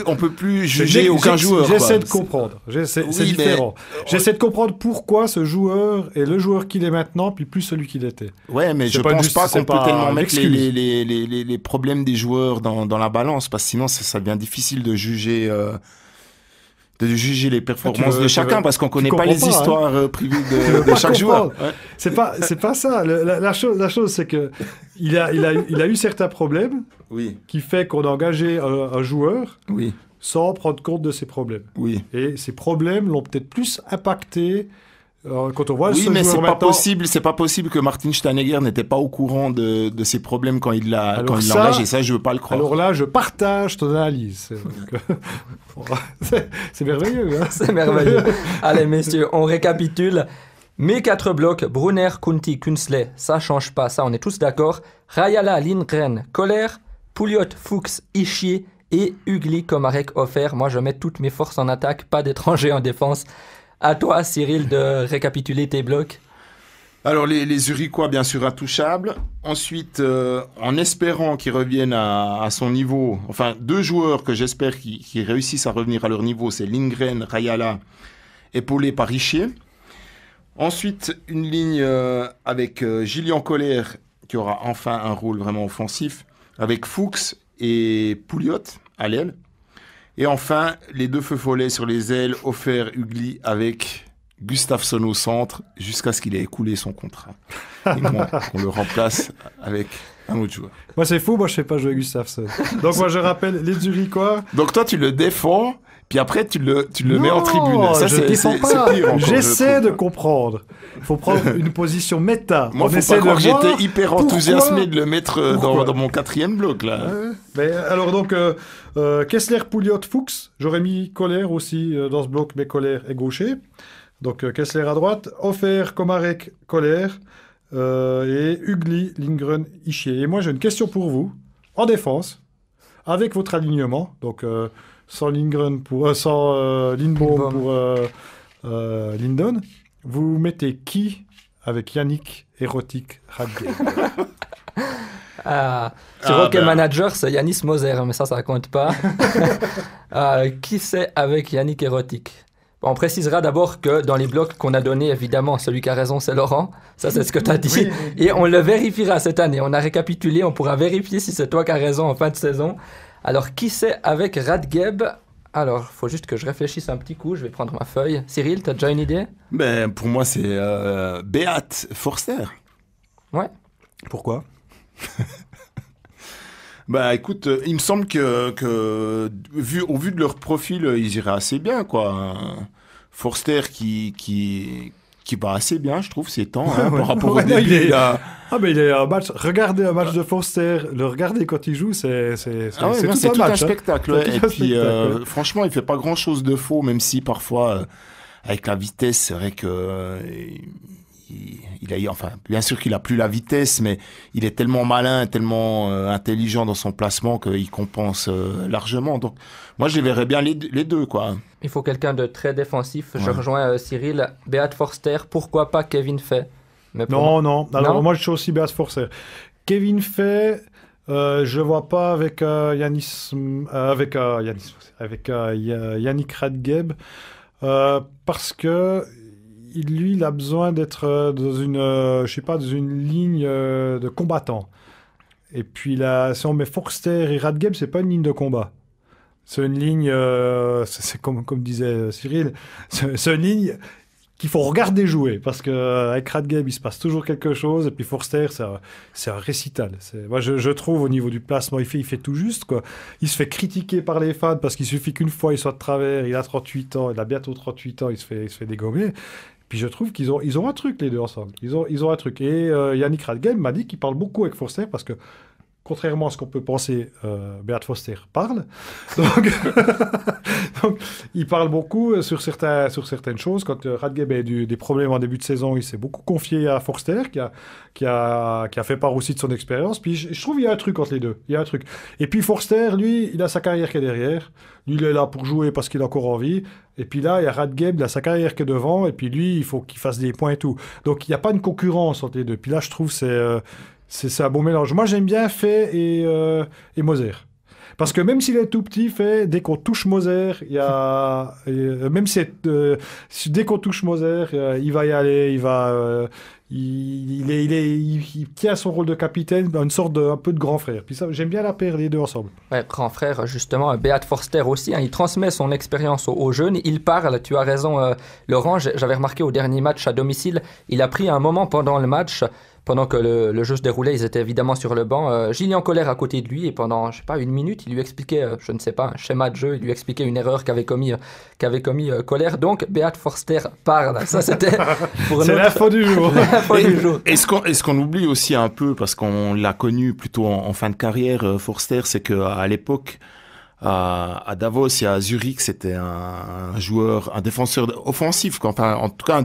on peut plus juger aucun joueur. J'essaie de comprendre. C'est différent. J'essaie de comprendre pourquoi ce joueur est le joueur qu'il est maintenant, puis plus celui qu'il était. Ouais, mais je pense pas qu'on peut tellement mettre les problèmes des joueurs dans la balance, parce que sinon ça devient difficile de juger les performances de chacun, parce qu'on connaît pas les histoires privées de chaque joueur. Ouais. C'est pas ça. La chose, c'est que il a eu certains problèmes, oui, qui fait qu'on a engagé un joueur, oui, sans prendre compte de ses problèmes. Oui. Et ces problèmes l'ont peut-être plus impacté. Quand on voit oui, mais c'est pas possible que Martin Steinegger n'était pas au courant de ses problèmes quand il l'a engagé. Ça, je veux pas le croire. Alors là, je partage ton analyse. C'est merveilleux. Hein. C'est merveilleux. Allez, messieurs, on récapitule. Mes 4 blocs, Brunner, Kunti, Künzle, ça change pas, ça on est tous d'accord. Rajala, Lindgren, Kohler, Pouliot, Fuchs, Ischier et Ugly, Komarek, offert. Moi, je mets toutes mes forces en attaque, pas d'étrangers en défense. À toi, Cyril, de récapituler tes blocs. Alors, les Uriquois, bien sûr, intouchables. Ensuite, en espérant qu'ils reviennent à son niveau, enfin, 2 joueurs que j'espère qui réussissent à revenir à leur niveau, c'est Lindgren, Rajala, épaulé par Ischier. Ensuite, une ligne avec Gillian Colère, qui aura enfin un rôle vraiment offensif, avec Fuchs et Pouliot à l'aile. Et enfin, les deux feux follets sur les ailes, Offer Ugly avec Gustafsson au centre, jusqu'à ce qu'il ait écoulé son contrat. Et qu'on le remplace avec un autre joueur. Moi, c'est fou, moi, je ne sais pas jouer Gustafsson. Donc, moi, je rappelle les Zurichois. Donc, toi, tu le défends, puis après, tu le mets en tribune. Ça, je ne défends pas. Pire encore, j'essaie de comprendre. Il faut prendre une position méta. Moi, il faut pas croire que j'étais hyper enthousiasmé de le mettre dans mon 4e bloc, là. Mais, alors, donc, Kessler, Pouliot, Fuchs. J'aurais mis Colère aussi dans ce bloc, mais Colère est gaucher. Donc, Kessler à droite. Offer, Komarek, Colère. Et Ugly, Lindgren, Ischier. Et moi, j'ai une question pour vous. En défense, avec votre alignement, donc sans Lindgren sans Lindbaum pour Lindon, vous mettez qui avec Yannick Erotic Radgeb? Sur Hockey Manager, c'est Yanis Moser, mais ça compte pas. Qui c'est avec Yannick Erotic? On précisera d'abord que dans les blocs qu'on a donnés, évidemment, celui qui a raison, c'est Laurent. Ça, c'est ce que tu as dit. Oui. Et on le vérifiera cette année. On a récapitulé, on pourra vérifier si c'est toi qui as raison en fin de saison. Alors, qui c'est avec Radgeb? Alors, il faut juste que je réfléchisse un petit coup. Je vais prendre ma feuille. Cyril, tu as déjà une idée? Pour moi, c'est Beat Forster. Ouais. Pourquoi? Écoute, il me semble que au vu de leur profil, ils iraient assez bien, quoi. Forster qui bat assez bien, je trouve, ces temps, par rapport au début. Il est un match. Regardez un match de Forster, le regarder quand il joue, c'est tout un spectacle. Ouais. Et puis, franchement, il fait pas grand-chose de faux, même si parfois, avec la vitesse, c'est vrai que... bien sûr qu'il a plus la vitesse, mais il est tellement malin, tellement intelligent dans son placement qu'il compense largement. Donc, moi, je les verrais bien les deux, quoi. Il faut quelqu'un de très défensif. Ouais. Je rejoins Cyril. Beat Forster, pourquoi pas Kevin Fay? Non. Alors, moi, je suis aussi Beat Forster. Kevin Fay, je vois pas avec Yannick Radgeb, parce que lui, il a besoin d'être dans une ligne de combattants. Et puis là, si on met Forster et Radgeb, c'est pas une ligne de combat. C'est une ligne, c'est comme disait Cyril, c'est une ligne qu'il faut regarder jouer, parce qu'avec Radgeb, il se passe toujours quelque chose, et puis Forster, c'est un récital. Moi, je trouve, au niveau du placement, il fait tout juste, quoi. Il se fait critiquer par les fans, parce qu'il suffit qu'une fois, il soit de travers, il a 38 ans, il a bientôt 38 ans, il se fait dégommer. Puis je trouve qu'ils ont un truc, les deux ensemble. Ils ont un truc. Et Yannick Radgeb m'a dit qu'il parle beaucoup avec Forster, parce que, contrairement à ce qu'on peut penser, Beat Forster parle. Donc, il parle beaucoup sur certaines choses. Quand Radgeb a eu des problèmes en début de saison, il s'est beaucoup confié à Forster, qui a fait part aussi de son expérience. Puis je trouve qu'il y a un truc entre les deux. Il y a un truc. Et puis Forster, lui, il a sa carrière qui est derrière. Lui, il est là pour jouer parce qu'il a encore envie. Et puis là, il y a Radgeb, il a sa carrière qui est devant. Et puis lui, il faut qu'il fasse des points et tout. Donc, il n'y a pas une concurrence entre les deux. Puis là, je trouve que c'est un bon mélange. Moi, j'aime bien Fay et Moser. Parce que même s'il est tout petit, Fay, dès qu'on touche Moser, dès qu'on touche Moser, il va y aller, il tient son rôle de capitaine, une sorte un peu de grand frère. Puis ça, j'aime bien la paire, les deux ensemble. Ouais, grand frère, justement, Beat Forster aussi, il transmet son expérience aux jeunes, il parle, tu as raison, Laurent, j'avais remarqué au dernier match à domicile, il a pris un moment pendant le match, pendant que le jeu se déroulait, ils étaient évidemment sur le banc. Gillian Colère à côté de lui, et pendant, je sais pas, une minute, il lui expliquait, je ne sais pas, un schéma de jeu, il lui expliquait une erreur qu'avait commis Colère. Donc, Beat Forster parle. Ça, c'était pour c'est l'info du jour. Est-ce qu'on oublie aussi un peu, parce qu'on l'a connu plutôt en fin de carrière, Forster, c'est qu'à l'époque, à Davos et à Zurich, c'était un joueur, un défenseur offensif, quoi. Enfin, en tout cas, un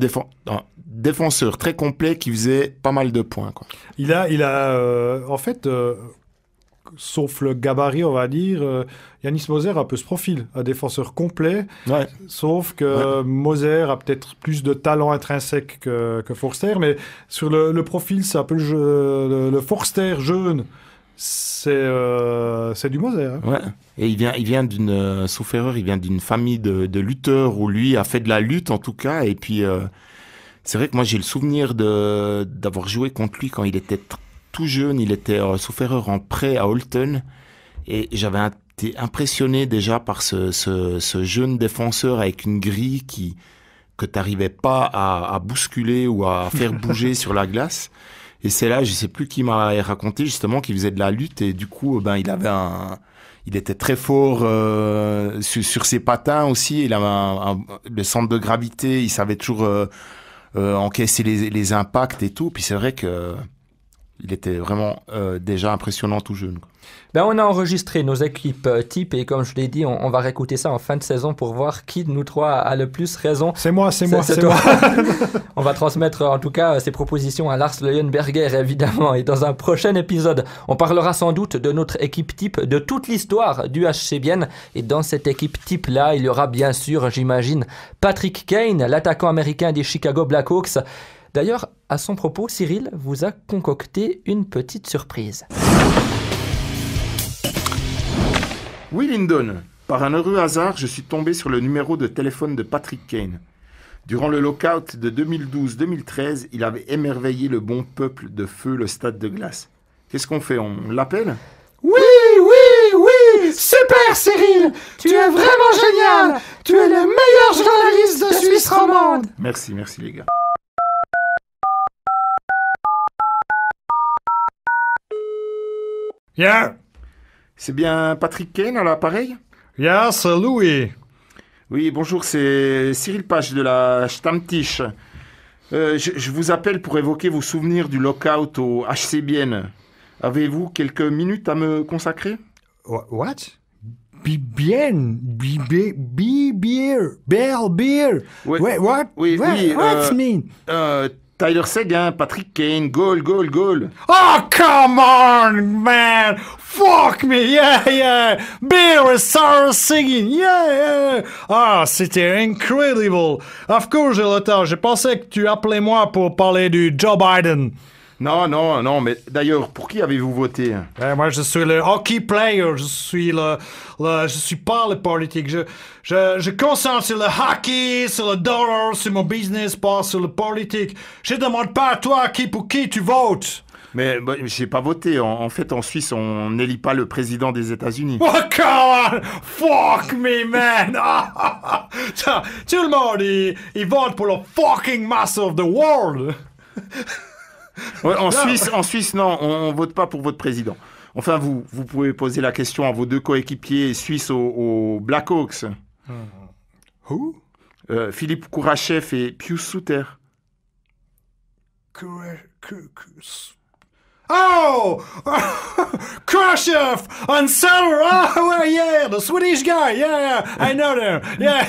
défenseur très complet qui faisait pas mal de points, quoi. Il a en fait, sauf le gabarit, on va dire, Yanis Moser a un peu ce profil, un défenseur complet, ouais. Sauf que Moser a peut-être plus de talent intrinsèque que Forster, mais sur le profil, c'est un peu le Forster jeune. C'est du Moser. Hein. Ouais. Et il vient d'une, sauf erreur, il vient d'une famille de lutteurs où lui a fait de la lutte en tout cas, et puis C'est vrai que moi, j'ai le souvenir d'avoir joué contre lui quand il était tout jeune. Il était sauf erreur en prêt à Holton. Et j'avais été impressionné déjà par ce jeune défenseur avec une grille que tu n'arrivais pas à bousculer ou à faire bouger sur la glace. Et c'est là, je sais plus qui m'a raconté justement qu'il faisait de la lutte et du coup, il était très fort sur ses patins aussi. Il avait le centre de gravité, il savait toujours encaisser les impacts et tout. Puis c'est vrai que il était vraiment déjà impressionnant tout jeune, quoi. Ben, on a enregistré nos équipes types et comme je l'ai dit, on va réécouter ça en fin de saison pour voir qui de nous trois a le plus raison. C'est moi. Toi. On va transmettre en tout cas ces propositions à Lars Leuenberger évidemment et dans un prochain épisode, on parlera sans doute de notre équipe type, de toute l'histoire du HC Bienne et dans cette équipe type là, il y aura bien sûr, j'imagine, Patrick Kane, l'attaquant américain des Chicago Blackhawks. D'ailleurs, à son propos, Cyril vous a concocté une petite surprise. Oui, Lyndon. Par un heureux hasard, je suis tombé sur le numéro de téléphone de Patrick Kane. Durant le lockout de 2012-2013, il avait émerveillé le bon peuple de feu le stade de glace. Qu'est-ce qu'on fait? On l'appelle? Oui! Super, Cyril! Tu es vraiment génial! Tu es le meilleur journaliste de Suisse romande! Merci les gars. Yeah. C'est bien Patrick Kane à l'appareil? Yeah, c'est Louis. Oui, bonjour, c'est Cyril Page de la Stammtisch. Je vous appelle pour évoquer vos souvenirs du lockout au HC Bienne. Avez-vous quelques minutes à me consacrer? What? Bien, beer, bell beer. Oui. Wait, what? Oui, What's mean? Tyler Seguin, Patrick Kane, goal. Oh, come on, man! Fuck me, yeah! Beer and Sarah singing, yeah! Ah, c'était incredible! Of course, j'ai le temps. Je pensais que tu appelais moi pour parler du Joe Biden. Non, mais d'ailleurs, pour qui avez-vous voté? Moi, je suis le hockey player. Je suis pas le politique. Je concentre sur le hockey, sur le dollar, sur mon business, pas sur le politique. Je demande pas à toi pour qui tu votes. Mais j'ai pas voté. En fait, en Suisse, on n'élit pas le président des États-Unis. Oh, come on! Fuck me, man! Tout le monde, il vote pour le fucking mass of the world. Ouais, en Suisse, non, on vote pas pour votre président. Enfin, vous pouvez poser la question à vos deux coéquipiers suisses aux Blackhawks. Who? Philippe Kourachev et Pius Suter. Oh! Khrushchev and Sutter! Oh, yeah, the Swedish guy! Yeah, I know them! Yeah!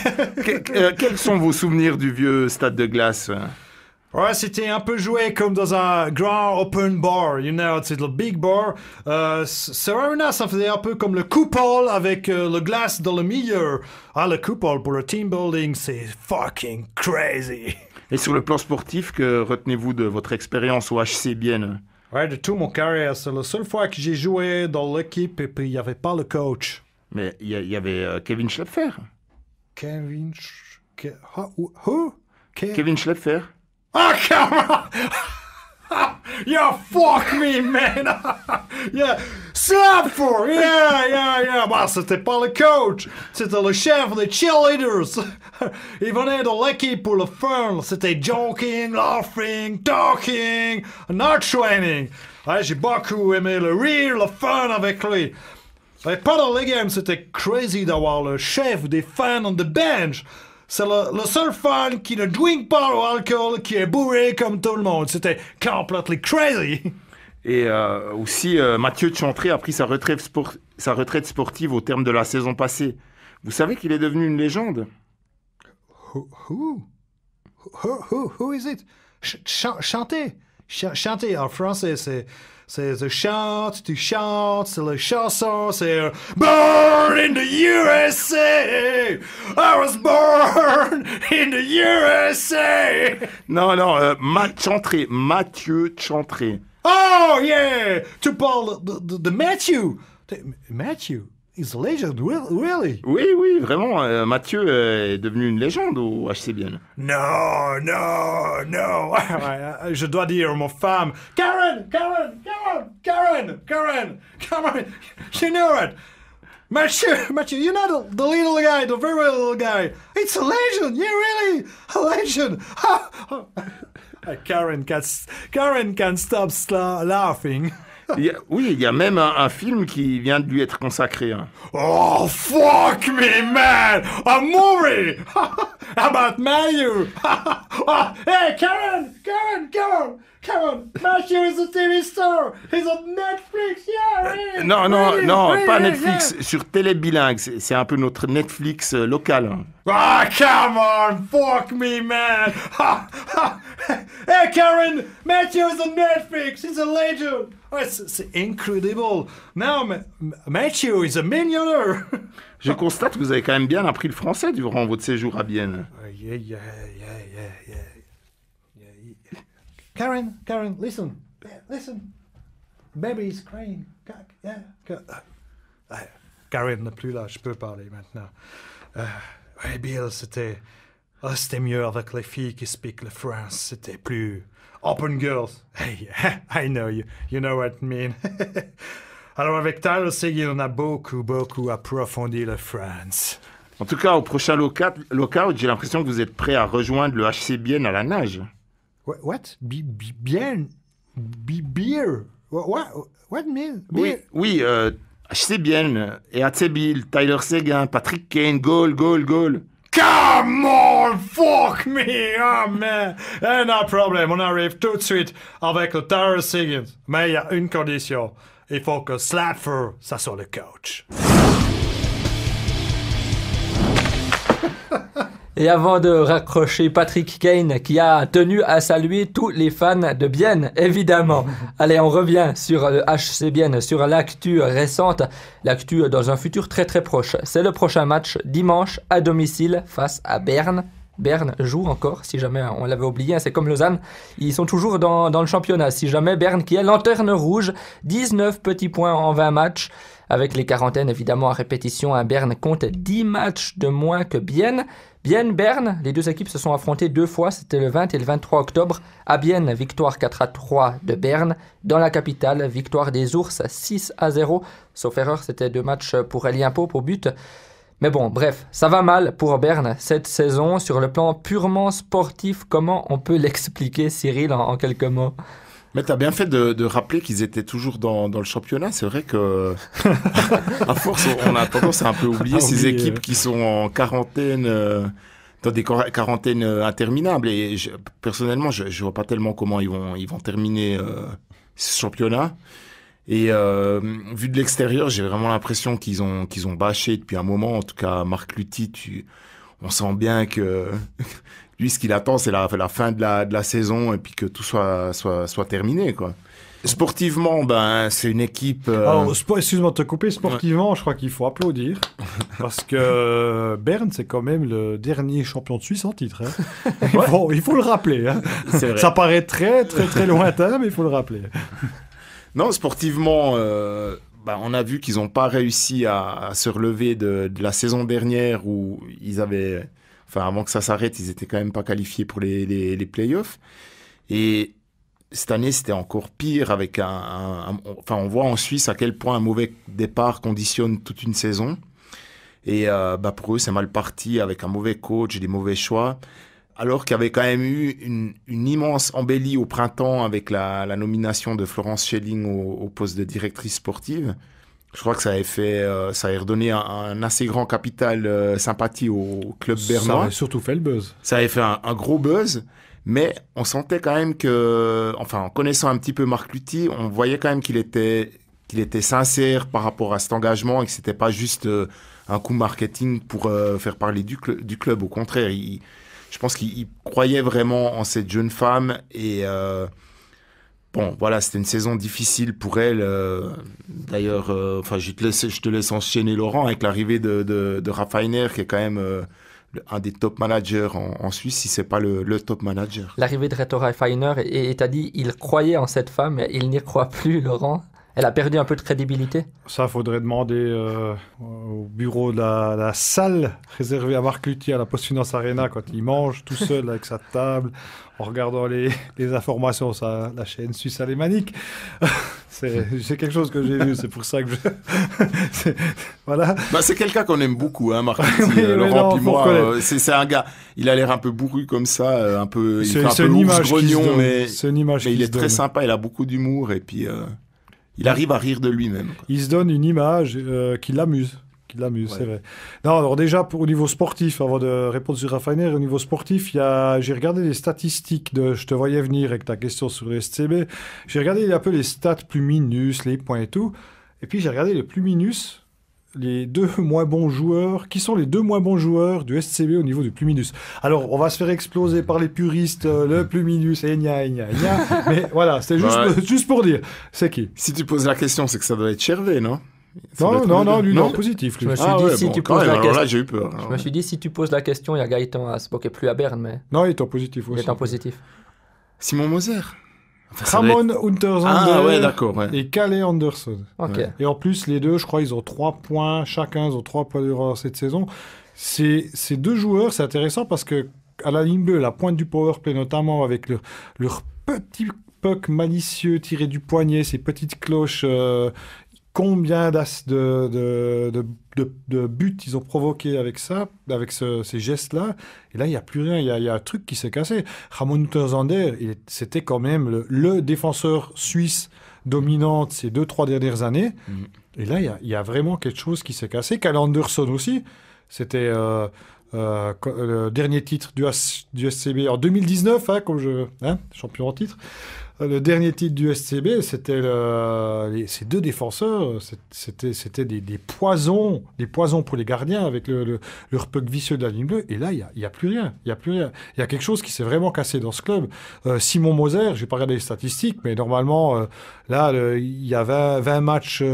Quels sont vos souvenirs du vieux stade de glace? Ouais, c'était un peu joué comme dans un grand open bar, you know, c'est le big bar. Serena, ça faisait un peu comme le coupole avec le glace dans le milieu. Ah, le coupole pour le team building, c'est fucking crazy. Et sur le plan sportif, que retenez-vous de votre expérience au HC Bienne? Ouais, de toute mon carrière, c'est la seule fois que j'ai joué dans l'équipe et puis il n'y avait pas le coach. Mais il y avait Kevin Schlepfer. Kevin Schlepfer. Oh, come on! Yeah, fuck me, man! Yeah, Slapford! Yeah! Bah, c'était pas le coach, c'était le chef des cheerleaders. Il venait de l'équipe pour le fun. C'était joking, laughing, talking, not training. Ouais, j'ai beaucoup aimé le rire, le fun avec lui. Et pendant les games, c'était crazy d'avoir le chef des fans on the bench. C'est le seul fan qui ne drink pas l'alcool, qui est bourré comme tout le monde. C'était complètement crazy. Et aussi, Mathieu de Chantré a pris sa retraite sportive au terme de la saison passée. Vous savez qu'il est devenu une légende? Who is it? Chanter. Chanter en français, c'est the chante, tu chantes, c'est la chanson, c'est Born in the USA! I was born in the USA! Non, Mathieu Chantré. Oh, yeah! Tu parles de Matthew! Matthew? He's a legend, really? Oui, oui, vraiment. Mathieu est devenu une légende au HC Bienne. No. Je dois dire à ma femme, Karen, you know it. Mathieu, you're not the little guy, the very little guy. It's a legend, yeah, really, a legend. Karen can't stop laughing. Il y a même un film qui vient de lui être consacré. Hein. Oh, fuck me, man! A movie! About Matthew! Hey, Karen! Come on! Matthew is a TV star! He's on Netflix! Yeah! Really, Non, really, pas really, Netflix. yeah. Sur Télé Bilingue. C'est un peu notre Netflix local. Hein. Ah, come on! Fuck me, man! Hey, Karen! Matthew is on Netflix! He's a legend! Oh, c'est incredible! Now, Matthew is a millionaire! Je constate que vous avez quand même bien appris le français durant votre séjour à Bienne. Yeah. Karen, listen. Baby is crying. Karen n'est plus là, je peux parler maintenant. Hey Bill, c'était mieux avec les filles qui speak le français. C'était plus open girls. Hey, I know you know what I mean. Alors avec Tyler Seguin, on a beaucoup approfondi le France. En tout cas, au prochain lockout, j'ai l'impression que vous êtes prêt à rejoindre le HC Bienne à la nage. What? Bien? Beer? What mean? Oui, HC Bienne, et Bill, Tyler Seguin, Patrick Kane, goal. Come on, fuck me, oh man. No problem, on arrive tout de suite avec le Tyler Seguin. Mais il y a une condition. Il faut que Slapfer, ça soit le coach. Et avant de raccrocher Patrick Kane qui a tenu à saluer tous les fans de Bienne, évidemment. Allez, on revient sur le HC Bienne, sur l'actu récente, l'actu dans un futur très très proche. C'est le prochain match dimanche à domicile face à Berne. Berne joue encore, si jamais on l'avait oublié, c'est comme Lausanne, ils sont toujours dans le championnat. Si jamais Berne, qui est lanterne rouge, 19 petits points en 20 matchs, avec les quarantaines évidemment à répétition, Berne compte 10 matchs de moins que Bienne. Bienne-Berne, les deux équipes se sont affrontées 2 fois, c'était le 20 et le 23 octobre. À Bienne, victoire 4-3 de Berne. Dans la capitale, victoire des Ours 6-0. Sauf erreur, c'était 2 matchs pour Elien Pope au but. Mais bon, bref, ça va mal pour Berne cette saison. Sur le plan purement sportif, comment on peut l'expliquer, Cyril, en quelques mots? Mais t'as bien fait de rappeler qu'ils étaient toujours dans le championnat. C'est vrai que, à force, on a tendance à un peu oublier ces équipes qui sont en quarantaine, dans des quarantaines interminables. Et personnellement, je vois pas tellement comment ils vont terminer ce championnat. Et vu de l'extérieur, j'ai vraiment l'impression qu'ils ont bâché depuis un moment. En tout cas, Marc Lutti, on sent bien que lui, ce qu'il attend, c'est la fin de la saison et puis que tout soit terminé, quoi. Sportivement, c'est une équipe... Excuse-moi de te couper. Sportivement, je crois qu'il faut applaudir. Parce que Berne, c'est quand même le dernier champion de Suisse en titre. Hein. Il faut le rappeler. Hein. C'est vrai. Ça paraît très, très, très lointain, mais il faut le rappeler. Non, sportivement, on a vu qu'ils n'ont pas réussi à se relever de la saison dernière où ils avaient... Enfin, avant que ça s'arrête, ils n'étaient quand même pas qualifiés pour les playoffs. Et cette année, c'était encore pire avec on voit en Suisse à quel point un mauvais départ conditionne toute une saison. Et pour eux, c'est mal parti avec un mauvais coach, des mauvais choix. Alors qu'il y avait quand même eu une immense embellie au printemps avec la nomination de Florence Schelling au poste de directrice sportive. Je crois que ça avait redonné un assez grand capital sympathie au club bernois. Ça avait surtout fait le buzz. Ça avait fait un gros buzz, mais on sentait quand même en connaissant un petit peu Marc Lutti, on voyait quand même qu'il était sincère par rapport à cet engagement et que c'était pas juste un coup marketing pour faire parler du club. Au contraire, je pense qu'il croyait vraiment en cette jeune femme et c'était une saison difficile pour elle. D'ailleurs, je te laisse enchaîner, Laurent, avec l'arrivée de Raffiner, qui est quand même un des top managers en Suisse, si c'est pas le top manager. L'arrivée de Reto Raffiner, et t'as dit, il croyait en cette femme, il n'y croit plus, Laurent. Elle a perdu un peu de crédibilité. Ça, faudrait demander au bureau de la salle réservée à Marc Luthier à la Post-Finance Arena quand il mange tout seul avec sa table en regardant les informations sur la chaîne suisse alémanique. C'est quelque chose que j'ai vu, c'est pour ça que voilà. C'est quelqu'un qu'on aime beaucoup, hein, Marc Luthier. Laurent, puis moi, c'est un gars, il a l'air un peu bourru comme ça, un peu, il fait un peu l'ours grognon, mais il est très sympa, il a beaucoup d'humour et puis il arrive à rire de lui-même. Il se donne une image qui l'amuse. C'est vrai. Non, alors déjà, au niveau sportif, avant de répondre sur Rafainer, au niveau sportif, j'ai regardé les statistiques je te voyais venir avec ta question sur le SCB. J'ai regardé un peu les stats plus minus, les points et tout. Et puis, j'ai regardé les plus minus, les 2 moins bons joueurs. Qui sont les 2 moins bons joueurs du SCB au niveau du plus minus? Alors, on va se faire exploser par les puristes, le plus minus, mais voilà, c'était juste pour dire. C'est qui? Si tu poses la question, c'est que ça doit être Chervé, non? Non, lui, non, positif. Lui. Je me suis dit, si tu poses la question. Là, j'ai eu peur. Je me suis dit, si tu poses la question, il y a Gaëtan à se moquer plus à Berne, mais. Non, il est en positif aussi. Il est en positif. Simon Moser. Ramon Unterzander ouais, d'accord, ouais. et Kalle Anderson. Ok. Ouais. Et en plus, les deux, je crois, ils ont 3 points chacun, ils ont 3 points d'erreur cette saison. Ces 2 joueurs, c'est intéressant parce que à la ligne bleue, la pointe du powerplay, notamment avec leur petit puck malicieux tiré du poignet, ces petites cloches. Combien de buts ils ont provoqué avec ça, avec ces gestes-là. Et là, il n'y a plus rien. Il y a un truc qui s'est cassé. Ramon Unterzander, c'était quand même le défenseur suisse dominant de ces 2-3 dernières années. Et là, il y a vraiment quelque chose qui s'est cassé. Kalle Anderson aussi. C'était le dernier titre du SCB en 2019, champion en titre. Le dernier titre du SCB, c'était ces 2 défenseurs, c'était des poisons pour les gardiens avec leur puck vicieux de la ligne bleue. Et là, il y a plus rien. Il y a quelque chose qui s'est vraiment cassé dans ce club. Simon Moser, je n'ai pas regardé les statistiques, mais normalement, il y a 20 matchs.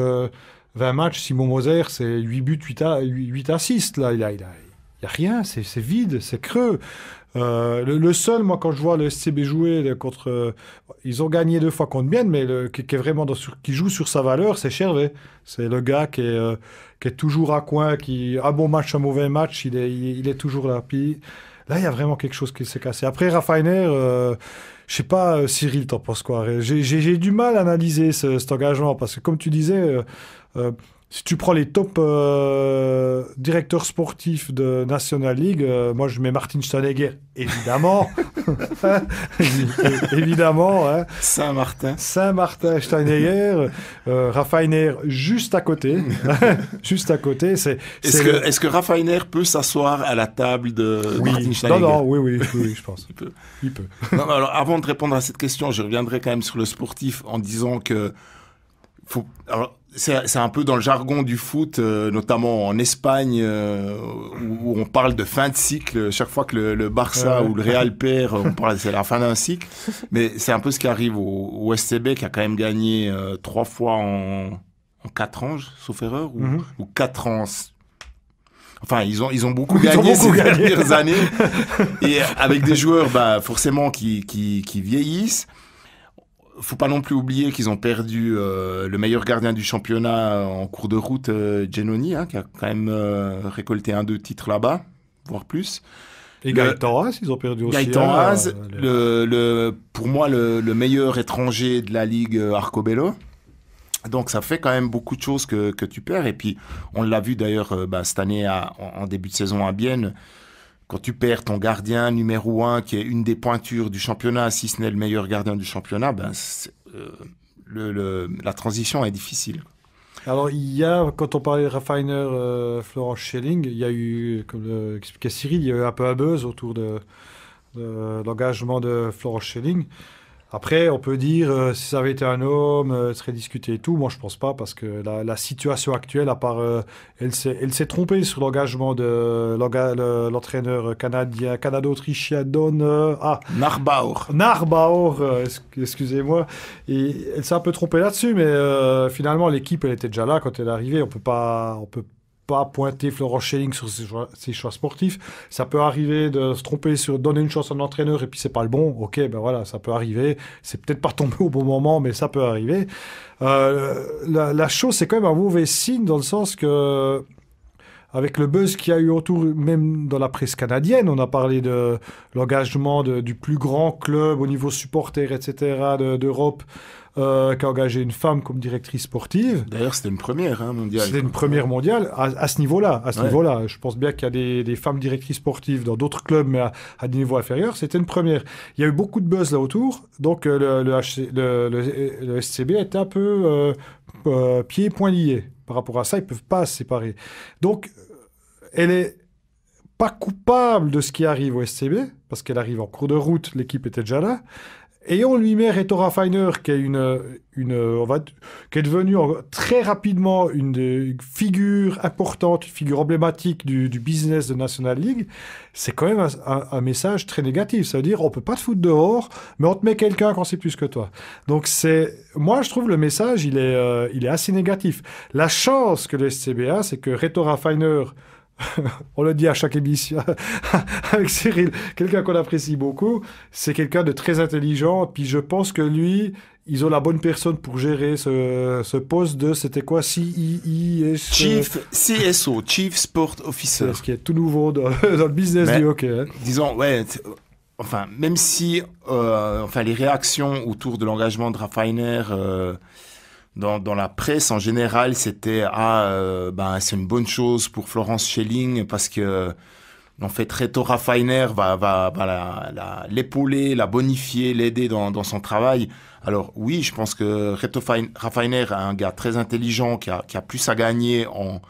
20 matchs, Simon Moser, c'est 8 buts, 8 assists. Là, il y a rien, c'est vide, c'est creux. Le seul, moi, quand je vois le SCB jouer contre... ils ont gagné 2 fois contre Bienne, mais qui est vraiment qui joue sur sa valeur, c'est Chervé. C'est le gars qui est toujours à coin, un bon match, un mauvais match, il est toujours là. Puis là, il y a vraiment quelque chose qui s'est cassé. Après, Rafainer, je sais pas, Cyril, t'en penses quoi? J'ai du mal à analyser cet engagement, parce que comme tu disais... si tu prends les top directeurs sportifs de National League, moi je mets Martin Steinegger, évidemment. Évidemment. Hein. Saint-Martin Steinegger. Rafainer juste à côté. Juste à côté. Est-ce que Rafainer peut s'asseoir à la table de Martin Steinegger? Non, oui, je pense. Il peut. Non, alors, avant de répondre à cette question, je reviendrai quand même sur le sportif en disant que c'est un peu dans le jargon du foot, notamment en Espagne, où on parle de fin de cycle. Chaque fois que le Barça ou le Real perd, on parle c'est la fin d'un cycle. Mais c'est un peu ce qui arrive au SCB, qui a quand même gagné 3 fois en 4 ans, sauf erreur, ou 4 ans. Enfin, ils ont beaucoup gagné ces dernières années. Et avec des joueurs, forcément, qui vieillissent. Faut pas non plus oublier qu'ils ont perdu le meilleur gardien du championnat en cours de route, Giannoni, qui a quand même récolté 1-2 titres là-bas, voire plus. Et Gaëtan Haas, ils ont perdu aussi. Gaëtan Haas, pour moi, le meilleur étranger de la Ligue Arcobello. Donc ça fait quand même beaucoup de choses que tu perds. Et puis, on l'a vu d'ailleurs cette année en début de saison à Bienne. Quand tu perds ton gardien numéro 1, qui est une des pointures du championnat, si ce n'est le meilleur gardien du championnat, la transition est difficile. Alors, quand on parlait de Rafainer, Florence Schelling, il y a eu, comme expliquait Cyril, il y a eu un peu un buzz autour de l'engagement de Florence Schelling. Après, on peut dire, si ça avait été un homme, serait discuté et tout. Moi, je pense pas, parce que la situation actuelle, à part, elle s'est trompée sur l'engagement de l'entraîneur canado-autrichien Narbauer, excusez-moi. Et elle s'est un peu trompée là-dessus, mais finalement, l'équipe, elle était déjà là quand elle est arrivée. On peut pas pointer Florent Schelling sur ses choix sportifs. Ça peut arriver de se tromper sur donner une chance à un entraîneur et puis c'est pas le bon. Ok, ben voilà, ça peut arriver. C'est peut-être pas tombé au bon moment, mais ça peut arriver. La chose, c'est quand même un mauvais signe dans le sens que, avec le buzz qu'il y a eu autour, même dans la presse canadienne, on a parlé de l'engagement du plus grand club au niveau supporter, etc., d'Europe, qui a engagé une femme comme directrice sportive. D'ailleurs, c'était une première mondiale. C'était une première mondiale à ce niveau-là. Niveau-là. Je pense bien qu'il y a des femmes directrices sportives dans d'autres clubs, mais à des niveaux inférieurs. C'était une première. Il y a eu beaucoup de buzz là autour. Donc, le SCB était un peu pieds et poings liés. Par rapport à ça, ils ne peuvent pas se séparer. Donc, elle n'est pas coupable de ce qui arrive au SCB, parce qu'elle arrive en cours de route, l'équipe était déjà là. Et on lui met Reto Raffiner, qui est qui est devenue très rapidement une figure importante, une figure emblématique du business de National League. C'est quand même un message très négatif. Ça veut dire, on ne peut pas te foutre dehors, mais on te met quelqu'un quand c'est plus que toi. Donc, moi, je trouve le message, il est assez négatif. La chance que le SCB a, c'est que Reto Raffiner, on le dit à chaque émission avec Cyril, quelqu'un qu'on apprécie beaucoup, c'est quelqu'un de très intelligent, puis je pense que lui, ils ont la bonne personne pour gérer ce poste de, c'était quoi, Chief CSO, Chief Sport Officer. Ce qui est tout nouveau dans le business du hockey. Hein. Disons, même si les réactions autour de l'engagement de Raffiner dans la presse en général, c'était c'est une bonne chose pour Florence Schelling parce que en fait Reto Raffiner va l'épauler, la bonifier, l'aider dans son travail. Alors oui, je pense que Reto Raffiner est un gars très intelligent qui a plus à gagner en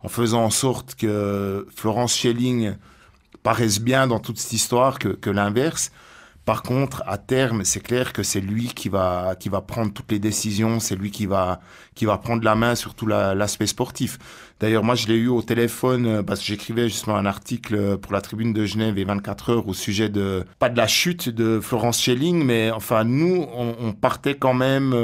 faisant en sorte que Florence Schelling paraisse bien dans toute cette histoire que l'inverse. Par contre, à terme, c'est clair que c'est lui qui va prendre toutes les décisions, c'est lui qui va prendre la main sur tout l'aspect sportif. D'ailleurs, moi, je l'ai eu au téléphone parce que j'écrivais justement un article pour la Tribune de Genève et 24 heures au sujet pas de la chute de Florence Schelling, mais enfin, nous, on partait quand même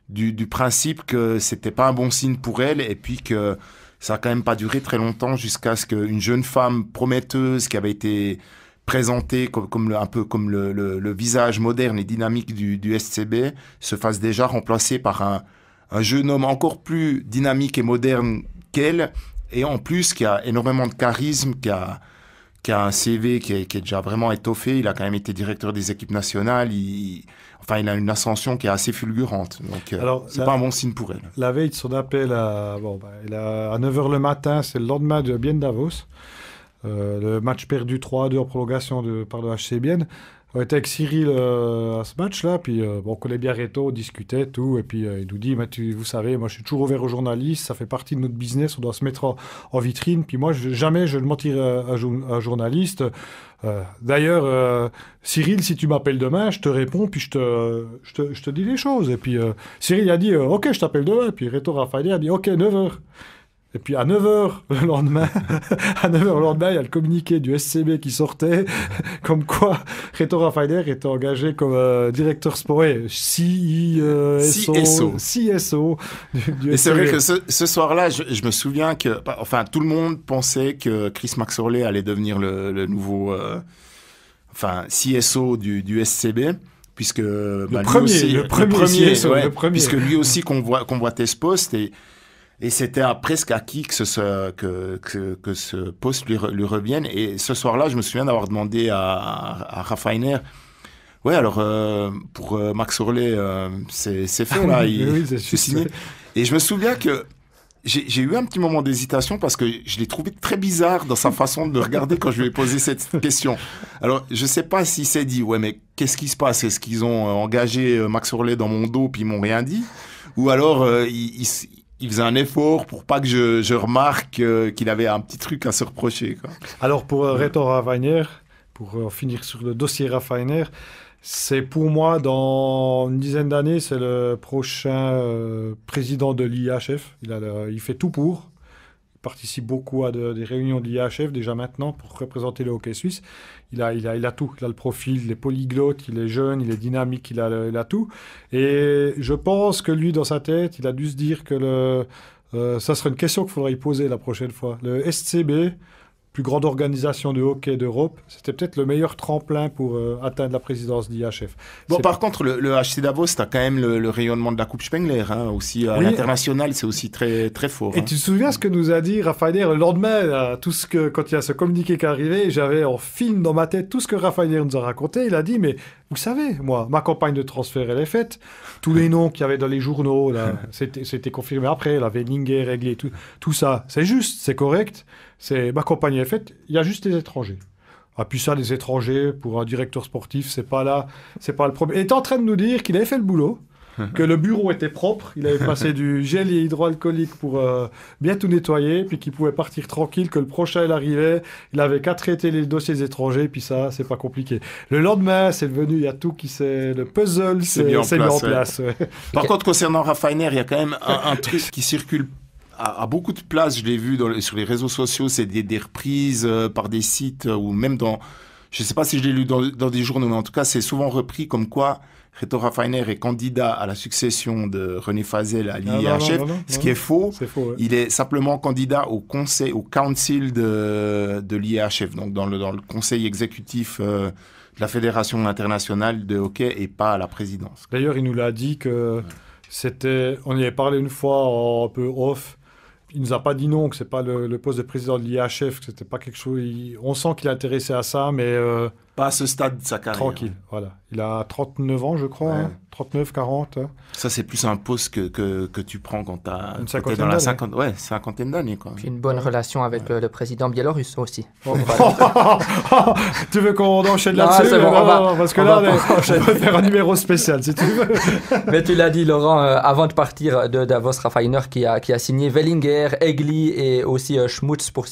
du principe que c'était pas un bon signe pour elle et puis que ça a quand même pas duré très longtemps jusqu'à ce qu'une jeune femme prometteuse qui avait été présenté un peu comme le visage moderne et dynamique du SCB, se fasse déjà remplacer par un jeune homme encore plus dynamique et moderne qu'elle, et en plus qui a énormément de charisme, qui a un CV qui est déjà vraiment étoffé. Il a quand même été directeur des équipes nationales. Il a une ascension qui est assez fulgurante. Donc, c'est pas un bon signe pour elle. La veille de son appel à 9h le matin, c'est le lendemain de Bienne Davos. Le match perdu 3-2 en prolongation par le HC Bienne. On était avec Cyril à ce match-là, puis on connaît bien Reto, on discutait, tout, et puis il nous dit, vous savez, moi je suis toujours ouvert aux journalistes, ça fait partie de notre business, on doit se mettre en vitrine, puis moi jamais je ne mentirai à un journaliste. D'ailleurs, Cyril, si tu m'appelles demain, je te réponds, puis je te dis les choses. Et puis Cyril a dit, ok, je t'appelle demain, puis Reto Raffiner a dit, ok, 9h. Et puis à 9h le lendemain, il y a le communiqué du SCB qui sortait, comme quoi Reto Raffiner était engagé comme directeur sport, CSO du Et SCB. c'est vrai que ce soir-là, je me souviens que, tout le monde pensait que Chris Maxorley allait devenir le nouveau, CSO du SCB. Puisque le premier, puisque lui aussi convoitait ce poste et c'était presque acquis que ce poste lui revienne. Et ce soir-là, je me souviens d'avoir demandé à Raffiner, alors pour Max Orley, c'est fait là, c'est signé. Et je me souviens que j'ai eu un petit moment d'hésitation parce que je l'ai trouvé très bizarre dans sa façon de me regarder quand je lui ai posé cette question. Alors, je sais pas s'il s'est dit, mais qu'est-ce qui se passe? Est-ce qu'ils ont engagé Max Orley dans mon dos puis ils m'ont rien dit? Ou alors, il faisait un effort pour pas que je remarque qu'il avait un petit truc à se reprocher, quoi. Alors, pour Reto Raffiner, pour finir sur le dossier Raffiner, c'est pour moi, dans une dizaine d'années, c'est le prochain président de l'IHF. Il fait tout pour. Il participe beaucoup à des réunions de l'IHF déjà maintenant pour représenter le hockey suisse. Il a tout. Il a le profil, il est polyglotte, il est jeune, il est dynamique, il a tout. Et je pense que lui, dans sa tête, il a dû se dire que Ça serait une question qu'il faudrait y poser la prochaine fois. Le SCB, plus grande organisation de hockey d'Europe, c'était peut-être le meilleur tremplin pour atteindre la présidence d'IHF. Bon, par contre, le HC Davos, tu as quand même le rayonnement de la Coupe Spengler. Hein, aussi, à l'international, c'est aussi très, très fort. Et tu te souviens ce que nous a dit Raphaël le lendemain, là, quand il y a ce communiqué qui est arrivé, j'avais en film dans ma tête tout ce que Raphaël nous a raconté. Il a dit, mais vous savez, moi, ma campagne de transfert, elle est faite. Tous les noms qu'il y avait dans les journaux, là, c'était confirmé après, la Wellinger, réglé, tout ça. C'est juste, c'est correct. Ma campagne est faite, il y a juste les étrangers. Ah, puis ça, les étrangers, pour un directeur sportif, c'est pas le problème. Il est en train de nous dire qu'il avait fait le boulot, que le bureau était propre, il avait passé du gel hydroalcoolique pour bien tout nettoyer, puis qu'il pouvait partir tranquille, que le prochain, il arrivait, il avait qu'à traiter les dossiers étrangers, puis ça, c'est pas compliqué. Le lendemain, c'est venu, il y a tout le puzzle s'est mis en place. Ouais. Par contre, concernant Raffiner, il y a quand même un truc qui circule à beaucoup de places, je l'ai vu sur les réseaux sociaux, c'est des reprises par des sites ou même je ne sais pas si je l'ai lu dans des journaux, mais en tout cas, c'est souvent repris comme quoi Reto Raffiner est candidat à la succession de René Fazel à l'IHF, ce qui est faux. C'est faux, ouais. Il est simplement candidat au council de l'IHF, donc dans le conseil exécutif de la Fédération internationale de hockey et pas à la présidence. D'ailleurs, il nous l'a dit que on y avait parlé une fois un peu off. Il nous a pas dit non, que c'est pas le poste de président de l'IHF, que c'était pas quelque chose. On sent qu'il est intéressé à ça, mais pas à ce stade de sa carrière. Tranquille, voilà. Il a 39 ans, je crois, hein, 39, 40. Hein. Ça, c'est plus un poste que tu prends quand t'es dans la cinquantaine d'années. Quoi. Puis une bonne relation avec le président biélorusse aussi. Oh. Tu veux qu'on enchaîne là-dessus? C'est bon, parce que là, on va faire un numéro spécial, si tu veux. Mais tu l'as dit, Laurent, avant de partir de Davos, Raffiner qui a signé Wellinger, Egli et aussi Schmutz pour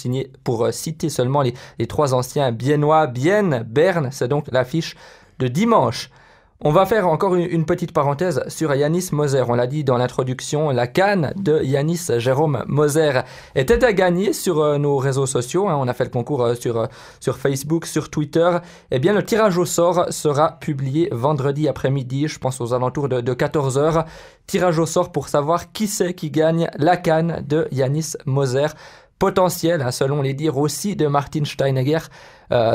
citer seulement les trois anciens biennois, Bienne, Berne. C'est donc l'affiche de dimanche. On va faire encore une petite parenthèse sur Yannis Moser. On l'a dit dans l'introduction, la canne de Yannis Jérôme Moser était à gagner sur nos réseaux sociaux. On a fait le concours sur Facebook, sur Twitter. Eh bien, le tirage au sort sera publié vendredi après-midi, je pense aux alentours de 14h. Tirage au sort pour savoir qui c'est qui gagne la canne de Yannis Moser. Potentiel, selon les dires aussi de Martin Steinegger,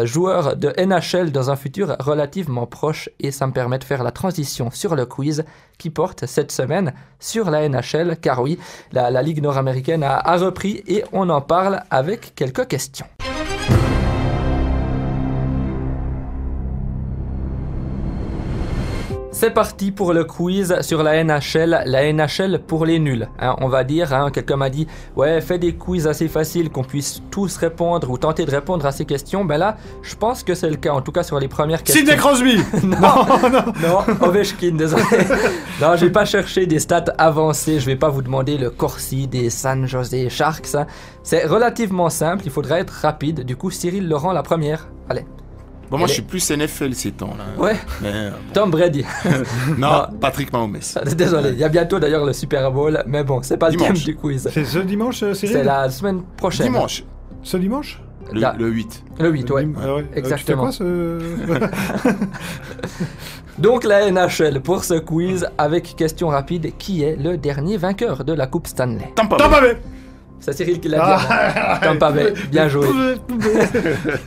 joueur de NHL dans un futur relativement proche. Et ça me permet de faire la transition sur le quiz qui porte cette semaine sur la NHL. Car oui, la Ligue nord-américaine a repris et on en parle avec quelques questions. C'est parti pour le quiz sur la NHL pour les nuls. On va dire, quelqu'un m'a dit, ouais, fais des quiz assez faciles qu'on puisse tous répondre ou tenter de répondre à ces questions. Ben là, je pense que c'est le cas, en tout cas sur les premières questions. Sidney Crosby. Non, Ovechkin, désolé. Non, je vais pas chercher des stats avancées, je vais pas vous demander le Corsi des San Jose Sharks. C'est relativement simple, il faudra être rapide. Du coup, Cyril Laurent, la première. Allez. Bon, moi, je suis plus NFL ces temps-là. Ouais. Mais, Tom Brady. non, Patrick Mahomes. Désolé, il y a bientôt d'ailleurs le Super Bowl, mais bon, c'est pas dimanche. Le thème du quiz. C'est ce dimanche, Cyril? C'est la semaine prochaine. Dimanche. Ce dimanche? Le 8. Le 8, ouais. Exactement. Tu fais quoi, Donc la NHL pour ce quiz avec question rapide. Qui est le dernier vainqueur de la Coupe Stanley? Tampa Bay. C'est Cyril qui l'a dit. Tampa Bay, bien joué.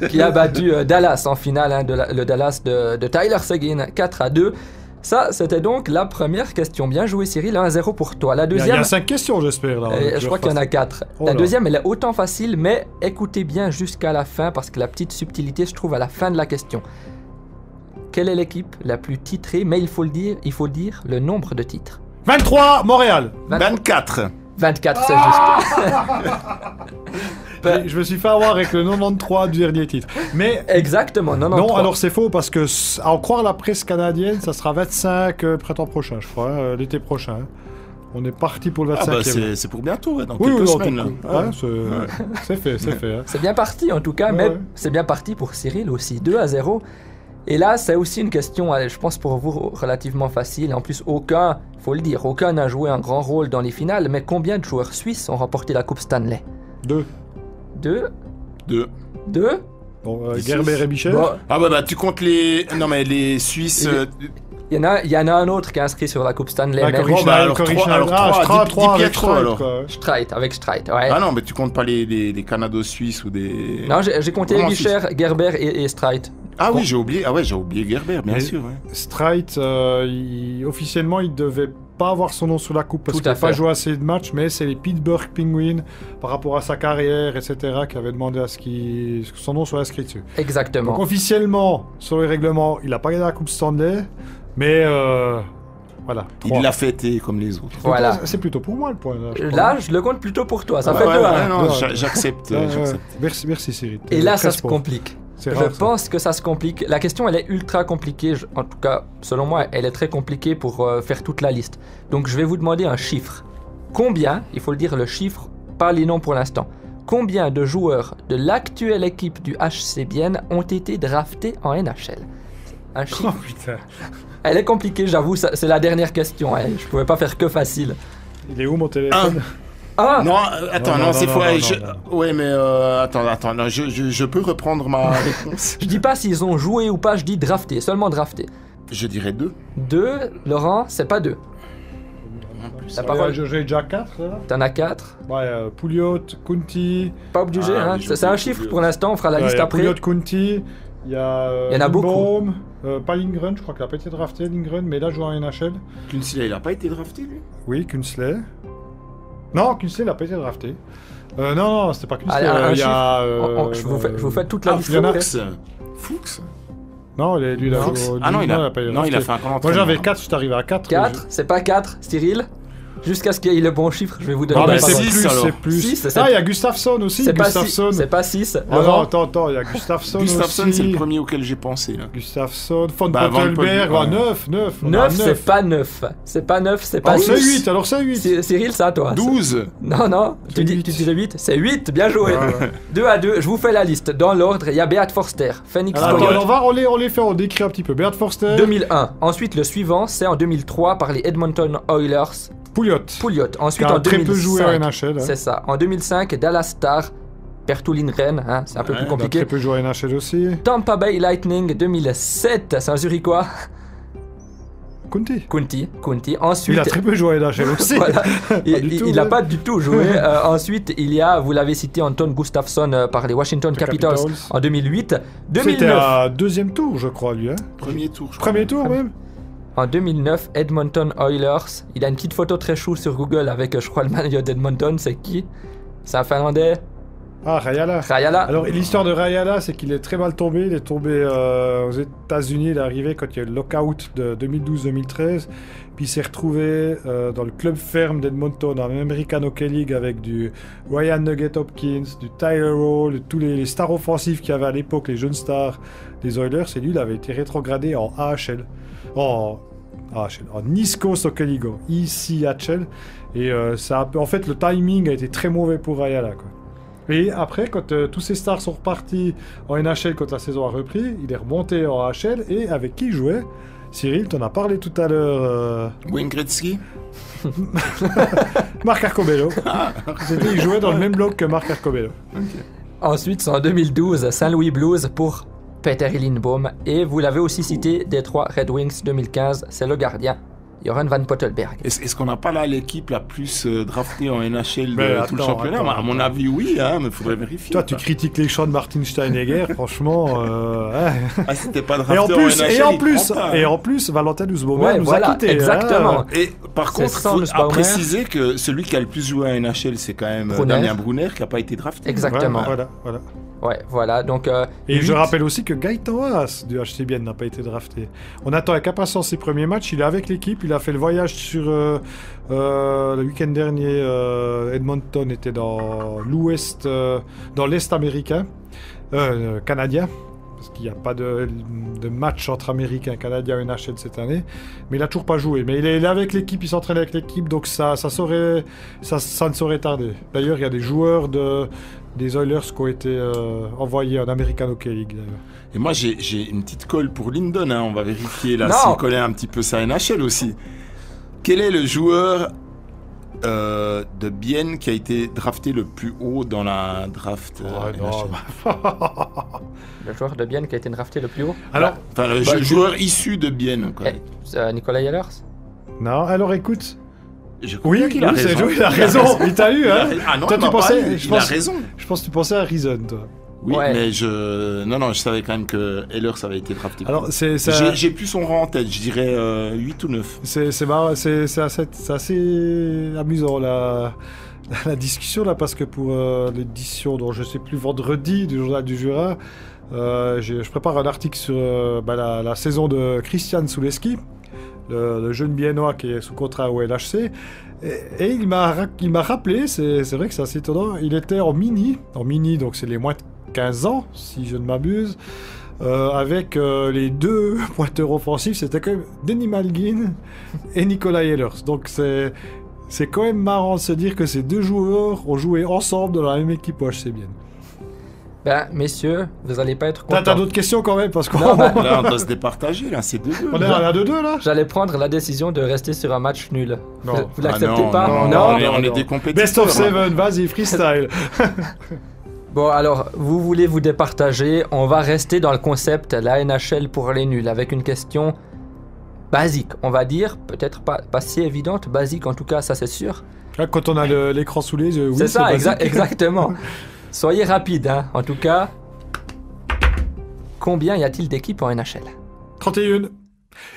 Qui a battu Dallas en finale, le Dallas de Tyler Seguin, 4-2. Ça, c'était donc la première question. Bien joué Cyril, 1-0 pour toi. La deuxième... Il y a 5 questions, j'espère. Là, je crois qu'il y en a 4. La deuxième, elle est autant facile, mais écoutez bien jusqu'à la fin, parce que la petite subtilité se trouve à la fin de la question. Quelle est l'équipe la plus titrée? Mais il faut dire le nombre de titres. 23, Montréal. 24. 24, c'est juste. Je me suis fait avoir avec le 93 du dernier titre. Mais exactement, 93. Non, alors c'est faux parce que, à en croire la presse canadienne, ça sera 25 printemps prochain, je crois, l'été prochain. On est parti pour le 25e. C'est pour bientôt, dans quelques semaines. C'est fait. Hein. C'est bien parti en tout cas, mais c'est bien parti pour Cyril aussi, 2-0. Et là, c'est aussi une question, je pense pour vous, relativement facile. En plus, aucun n'a joué un grand rôle dans les finales, mais combien de joueurs suisses ont remporté la Coupe Stanley? 2. Bon, Gerber et Bichel. Bon. Ah bah tu comptes les... Non mais les Suisses... Il y en a un autre qui est inscrit sur la Coupe Stanley. Ouais, mais Corey Bon, bah, alors, Schneider, trois, alors, ah, trois, je crois dis avec Pietro, Streit, alors. quoi. Streit, avec Streit, ouais. Ah non, mais tu comptes pas les Canado-Suisses ou des... Non, j'ai compté Vraiment Guicher, Gerber et Streit. Ah Bon. oui, j'ai oublié. Ah ouais, j'ai oublié Gerber, bien Mais- sûr. Ouais. Streit, officiellement, il devait pas avoir son nom sur la coupe parce Tout qu'il à n'a pas fait. joué assez de matchs, mais c'est les Pittsburgh Penguins, par rapport à sa carrière, etc., qui avaient demandé à ce que son nom soit inscrit dessus. Exactement. Donc officiellement, sur les règlements, il n'a pas gagné la Coupe Stanley, mais voilà. Il 3. l'a fêté comme les autres. Donc Voilà. là, c'est plutôt pour moi le point. Là, je crois. Là, je le compte plutôt pour toi. Ça Ouais, fait ouais, 2 ouais, non, Ouais. j'accepte. Ouais, ouais. j'accepte. Merci Cyril. Et là, ça Très se sport. complique. C'est Je rare, ça. pense que ça se complique. La question, elle est ultra compliquée. En tout cas, selon moi, elle est très compliquée pour faire toute la liste. Donc, je vais vous demander un chiffre. Combien, il faut le dire le chiffre, pas les noms pour l'instant, combien de joueurs de l'actuelle équipe du HC Bienne ont été draftés en NHL? Un Oh chiffre. putain. Elle est compliquée, j'avoue, c'est la dernière question. Hein. Je pouvais pas faire que facile. Il est où mon téléphone? Ah Non, attends, Non, non, non, c'est non, faux. non, je- non. Ouais, mais attends, non, je peux reprendre ma réponse. Je dis pas s'ils ont joué ou pas, je dis drafté, seulement drafté. Je dirais 2. 2, Laurent, c'est pas 2. La parole. J'ai déjà 4 là. T'en as 4. Ouais, Pouliot, Kunti. Pas obligé, Ah, hein. oui, j'ai C'est un oublié chiffre Pouliot. pour l'instant, on fera la Ouais, liste il y a après. Pouliot, Kunti. Il y a Il y en a beaucoup. Lindbaum, pas Lindgren, je crois qu'il a pas été drafté, Lindgren, mais là joue en NHL. Kunsley, il a pas été drafté, lui? Oui, Kunsley. Non, Kunsley, il a pas été drafté. Non, c'était pas Kunsley. Allez, un il y a. Je vous fais toute la Ah, liste. Fuchs. après. Fuchs? Non, lui, il a. Fuchs? Ah non, il a pas été drafté. fait un camp Moi d'entraînement. j'avais 4, je suis arrivé à 4. 4, c'est pas 4, Cyril. Jusqu'à ce qu'il y ait le bon chiffre, je vais vous donner Non, la mais bah, c'est parole. six, plus, alors. c'est plus. Six, c'est- Ah, il y a Gustafsson aussi. C'est pas Gustafsson. 6, c'est pas 6. Ah non, attends, il y a Gustafsson Gustafsson, aussi. c'est le premier auquel j'ai pensé, là. Gustafsson, Von Bah, Van Pottelberg, Pottelberg, 9. 9, c'est pas 9. C'est pas 9, c'est pas Ah, 6. c'est 8, alors c'est 8. Cyril, c'est à toi. 12. Non, C'est tu 8. disais 8, c'est 8, bien joué. Ouais. 2 à 2, je vous fais la liste. Dans l'ordre, il y a Beat Forster, Phoenix Alors, Coyote, attends, on les fait, on décrit un petit peu. Beat Forster, 2001. Ensuite, le suivant, c'est en 2003 par les Edmonton Oilers, Pouliot. Pouliot. Qui Ensuite, a en très peu joué en 2005, NHL. hein. c'est ça. En 2005, Dallas Star, Perttu Lindgren, hein, c'est un peu Ouais, plus Il a compliqué. très peu joué en NHL aussi. Tampa Bay Lightning 2007, c'est un Zurichois, Kunti. Kunti. Ensuite, Il a très peu joué en NHL aussi. voilà. du tout, Il n'a ouais. pas du tout joué. Ensuite, il y a, vous l'avez cité, Anton Gustafsson par les Washington Les Capitals Capitals. en 2008. C'était 2009, à deuxième tour, je crois, lui. Hein. Premier tour, je crois. Premier tour, même. en 2009, Edmonton Oilers. Il a une petite photo très chou sur Google avec, je crois, le maillot d'Edmonton. C'est qui? C'est un Finlandais. Ah, Rayala. Rayala. Alors, l'histoire de Rayala, c'est qu'il est très mal tombé. Il est tombé aux États-Unis. Il est arrivé quand il y a eu le lockout de 2012-2013. Puis il s'est retrouvé dans le club ferme d'Edmonton, en American Hockey League, avec du Ryan Nugget Hopkins, du Tyler Hall, tous les stars offensifs qu'il y avait à l'époque, les jeunes stars des Oilers. Et lui, il avait été rétrogradé en AHL. En East Coast Hockey League, en ECHL. Et ça a, en fait, le timing a été très mauvais pour Rayala, quoi. Et après, quand tous ces stars sont repartis en NHL quand la saison a repris, il est remonté en AHL et avec qui il jouait? Cyril, t'en as parlé tout à l'heure. Wayne Gretzky. Marc Arcobello. Il jouait dans le même bloc que Marc Arcobello. Ensuite, c'est en 2012, Saint-Louis Blues pour Peter Lindbaum. Et vous l'avez aussi cité, Détroit Red Wings 2015, c'est le gardien, Joran Van Pottelberg. Est-ce qu'on n'a pas là l'équipe la plus draftée en NHL de Mais tout le attends, championnat? attends, À mon attends. avis, oui, hein, mais il faudrait vérifier. Toi, tu quoi. critiques les chants de Martin Steinegger, franchement. Ouais. Ah, c'était pas Et drafté en plus, NHL, et en il plus, prend pas, et hein. en plus, Valentin Nussbaumer Ouais, nous voilà, a quittés. exactement. hein. Et par C'est contre, sans il le faut Spaumer. préciser que celui qui a le plus joué à NHL, c'est quand même Brunner. Damien Brunner, qui n'a pas été drafté. Exactement. Voilà. Ouais, voilà, donc... Et huit- je rappelle aussi que Gaëtan Haas du HC Bienne n'a pas été drafté. On attend avec impatience ses premiers matchs. Il est avec l'équipe. Il a fait le voyage sur le week-end dernier. Edmonton était dans l'ouest, dans l'est américain, canadien. Parce qu'il n'y a pas de match entre Américains et Canadiens et NHL cette année. Mais il n'a toujours pas joué. Mais il est avec l'équipe, il s'entraîne avec l'équipe. Donc ça ne saurait tarder. D'ailleurs, il y a des joueurs des Oilers qui ont été envoyés en American Hockey League. D'ailleurs. Et moi, j'ai une petite colle pour Lyndon. Hein. On va vérifier là Non. s'il connaît un petit peu sa NHL aussi. Quel est le joueur De Bienne qui a été drafté le plus haut dans la draft. Le joueur de Bienne qui a été drafté le plus haut. Alors, Enfin, le joueur issu de Bienne. Quoi. Nicolas Ehlers. non, alors écoute. Je crois Oui, bien qu'il a c'est raison. joué, il a raison. Il t'a eu, hein. Ah non, Toi, il tu m'a pensais- pas eu. je Il a pense- raison. Je pense que tu pensais à Reason, toi. Oui, Ouais. mais je savais quand même que Ehlers avait été drafté. Alors, c'est ça. J'ai plus son rang en tête, je dirais 8 ou 9. C'est marrant, c'est assez amusant la discussion là, parce que pour l'édition dont je sais plus vendredi du journal du Jura, je prépare un article sur la saison de Christian Souleski, le jeune biennois qui est sous contrat au LHC, et il m'a rappelé, c'est vrai que c'est assez étonnant, il était en mini, donc c'est les moins de 15 ans si je ne m'abuse. Avec les deux pointeurs offensifs, c'était quand même Denis Malguin et Nicolas Ehlers. Donc c'est quand même marrant de se dire que ces deux joueurs ont joué ensemble dans la même équipe au HC Bienne. Ben, messieurs, vous allez pas être contents. T'as d'autres questions quand même parce qu'on Non, bah, Là, on doit se départager, là, c'est 2-2. on est à 2-2 là. J'allais prendre la décision de rester sur un match nul. Non. Vous l'acceptez non, pas? non, on est non. des compétiteurs. Best of hein. 7, vas-y, freestyle. Bon, alors, vous voulez vous départager. On va rester dans le concept la NHL pour les nuls avec une question basique, on va dire. Peut-être pas si évidente, basique en tout cas, ça c'est sûr. Là, quand on a l'écran sous les yeux, oui, c'est ça, basique. exactement. Soyez rapide, hein. En tout cas, combien y a-t-il d'équipes en NHL? 31.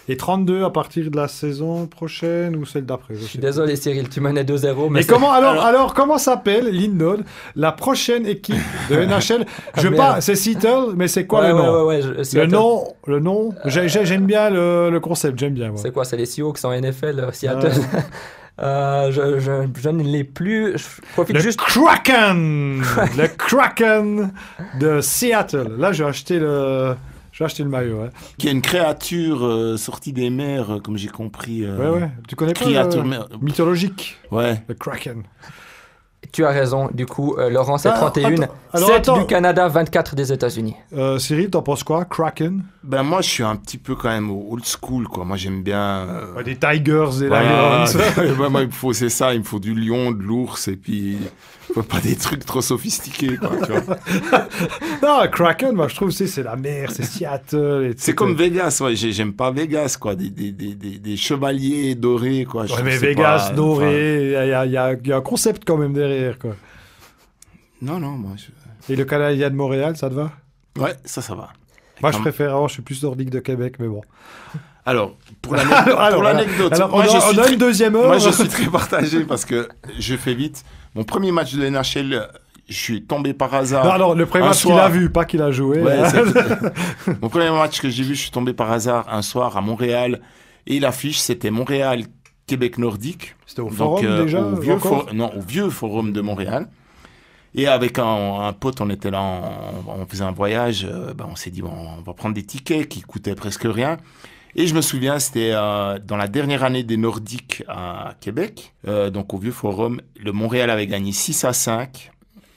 Et 32 à partir de la saison prochaine ou celle d'après. Je suis désolé Cyril, tu menais 2-0. Mais c'est- comment alors comment s'appelle Lindon, la prochaine équipe de NHL? Je merde. pas, c'est Seattle, mais c'est quoi Ouais, le nom? ouais, Le Seattle. nom. J'aime bien le concept, j'aime bien. Moi. C'est quoi? C'est les Seahawks en NFL, Seattle. Je ne l'ai plus. Je profite Le juste. Kraken, le Kraken de Seattle. Là, j'ai acheté le maillot. Ouais. Qui est une créature sortie des mers, comme j'ai compris. Ouais. Tu connais pas Créature mythologique, Ouais. le Kraken. Tu as raison, du coup, Laurent, c'est Ah, 31. attends. Alors, 7 attends. du Canada, 24 des États-Unis. Cyril, t'en penses quoi? Kraken? Ben moi, je suis un petit peu quand même old school, quoi. Moi, j'aime bien. Des Tigers et Voilà. Lions. Moi, c'est ça. Il me faut du lion, de l'ours, et puis pas des trucs trop sophistiqués, quoi. Tu vois. Non, Kraken, moi je trouve c'est la mer, c'est Seattle. Et C'est tout. comme Vegas, ouais. J'aime pas Vegas, quoi. Des chevaliers dorés, quoi. Je Ouais, trouve mais que c'est Vegas, pas- doré, il y a un concept quand même derrière, quoi. Non, moi. Et le Canadien de Montréal, ça te va? Ouais, ça va. Moi, je Comme- préfère, je suis plus nordique de Québec, mais bon. Alors, pour Alors, l'anecdote, alors, moi, on a une deuxième heure. moi, je suis très partagé parce que je fais vite. Mon premier match de l'NHL, je suis tombé par hasard. Non, alors, le premier Un match qu'il soir. a vu, pas qu'il a joué. Ouais, Mon premier match que j'ai vu, je suis tombé par hasard un soir à Montréal et l'affiche c'était Montréal Québec nordique. C'était au forum déjà au vieux, encore au vieux forum de Montréal. Et avec un pote, on était là, on faisait un voyage. On s'est dit bon, on va prendre des tickets qui coûtaient presque rien. Et je me souviens, c'était dans la dernière année des Nordiques à Québec, donc au vieux forum, le Montréal avait gagné 6-5.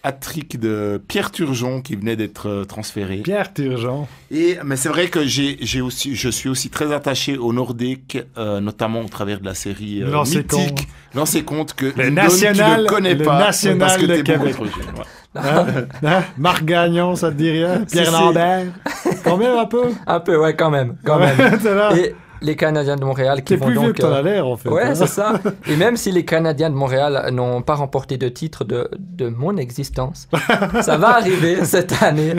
Hat-trick de Pierre Turgeon qui venait d'être transféré. Pierre Turgeon. Mais c'est vrai que je suis aussi très attaché au Nordique, notamment au travers de la série mythique Lancez compte que Le Lindon, national- tu ne connais le pas national parce que de t'es beaucoup Québec. trop jeune, ouais. Marc Gagnon, ça te dit rien? Pierre si. Lambert. Quand même un peu. Un peu, ouais, quand même. T'es là. Et les Canadiens de Montréal qui T'es vont plus vieux donc... que t'en as l'air, en fait. Ouais, hein. c'est ça. Et même si les Canadiens de Montréal n'ont pas remporté de titre de mon existence, ça va arriver cette année.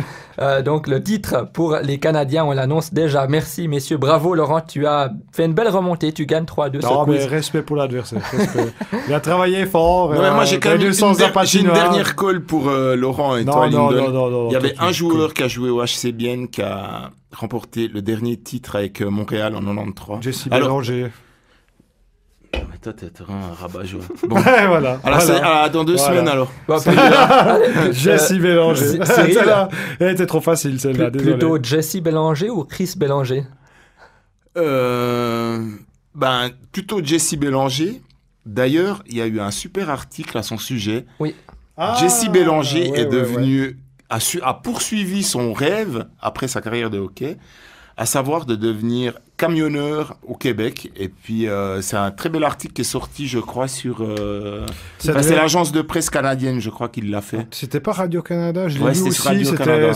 Donc le titre pour les Canadiens, on l'annonce déjà. Merci messieurs, bravo Laurent, tu as fait une belle remontée, tu gagnes 3-2 Non, ce mais quiz. respect pour l'adversaire. respect. Il a travaillé fort. Non, mais moi j'ai quand même j'ai une dernière call pour Laurent et toi Lindon. Non. Il y avait un joueur qui a joué au HC Bienne qui a remporté le dernier titre avec Montréal en 93. Jesse Alors- Bélanger. Mais toi, t'es un rabat-joie. Bon. Ouais, voilà. Alors, Voilà. dans 2 Voilà. semaines, alors. Bon, allez, Jesse Bélanger. Cyril. Celle-là, elle était trop facile, celle-là. Désolé. plutôt Jesse Bélanger ou Chris Bélanger? Plutôt Jesse Bélanger. D'ailleurs, il y a eu un super article à son sujet. Ah, Jesse Bélanger ouais, est ouais, devenu, a poursuivi son rêve après sa carrière de hockey, à savoir de devenir camionneur au Québec. Et puis, c'est un très bel article qui est sorti, je crois, sur... c'est l'agence de presse canadienne, je crois, qui l'a fait. C'était pas Radio-Canada, je l'ai Ouais, lu c'était sur aussi. Radio-Canada,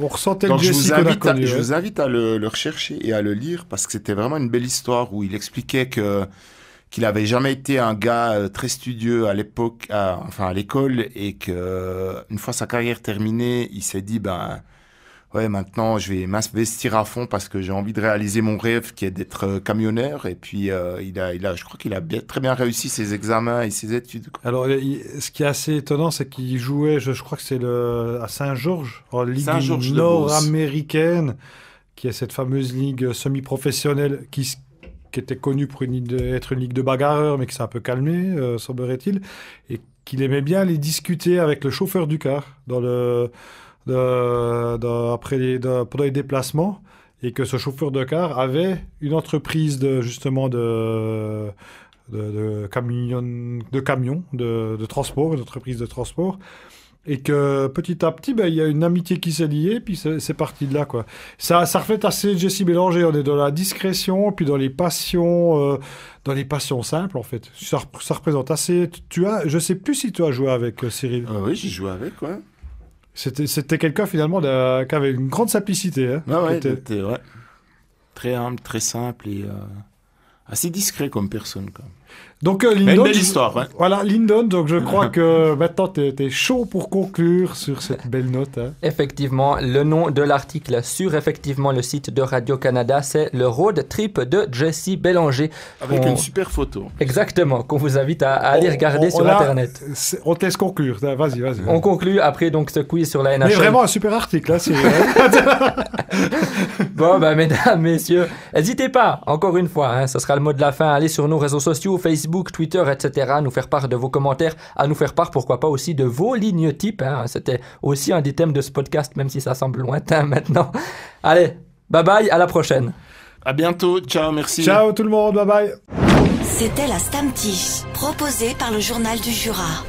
On ressentait Donc, le Jesse qu'on a connu. je vous invite à le rechercher et à le lire parce que c'était vraiment une belle histoire où il expliquait qu'il avait jamais été un gars très studieux à l'époque, à l'école, et que une fois sa carrière terminée, il s'est dit ouais, maintenant je vais m'investir à fond parce que j'ai envie de réaliser mon rêve qui est d'être camionneur. Et puis je crois qu'il a très bien réussi ses examens et ses études, quoi. Alors, ce qui est assez étonnant, c'est qu'il jouait, je crois que c'est à Saint-Georges, en Ligue nord-américaine, qui est cette fameuse ligue semi-professionnelle qui était connue pour être une ligue de bagarreurs, mais qui s'est un peu calmée, semblerait-il, et qu'il aimait bien aller discuter avec le chauffeur du car pendant les déplacements, et que ce chauffeur de car avait une entreprise de camions, de transport, une entreprise de transport. Et que petit à petit, il y a une amitié qui s'est liée, puis c'est parti de là, quoi. Ça reflète assez Jesse Bélanger. On est dans la discrétion, puis dans les passions simples, en fait. Ça représente assez. Je sais plus si tu as joué avec Cyril. Oui, j'ai joué avec, ouais. C'était quelqu'un finalement qui avait une grande simplicité. Hein, ouais, très humble, très simple et assez discret comme personne, quoi. Donc, Lyndon, une belle histoire, ouais. Voilà, Lyndon, donc je crois que maintenant t'es chaud pour conclure sur cette belle note. Hein. Effectivement, le nom de l'article sur effectivement le site de Radio-Canada, c'est le road trip de Jesse Bélanger. Avec une super photo. Exactement, qu'on vous invite à aller regarder sur Internet. On te laisse conclure, vas-y. On conclut après donc ce quiz sur la NHL. Mais vraiment un super article, là, c'est Bon, mesdames, messieurs, n'hésitez pas, encore une fois, hein, ce sera le mot de la fin, allez sur nos réseaux sociaux, Facebook, Twitter, etc., nous faire part de vos commentaires, à nous faire part, pourquoi pas aussi, de vos lignes types. Hein. C'était aussi un des thèmes de ce podcast, même si ça semble lointain maintenant. Allez, bye bye, à la prochaine. À bientôt, ciao, merci. Ciao tout le monde, bye bye. C'était la Stamtiche, proposée par le Journal du Jura.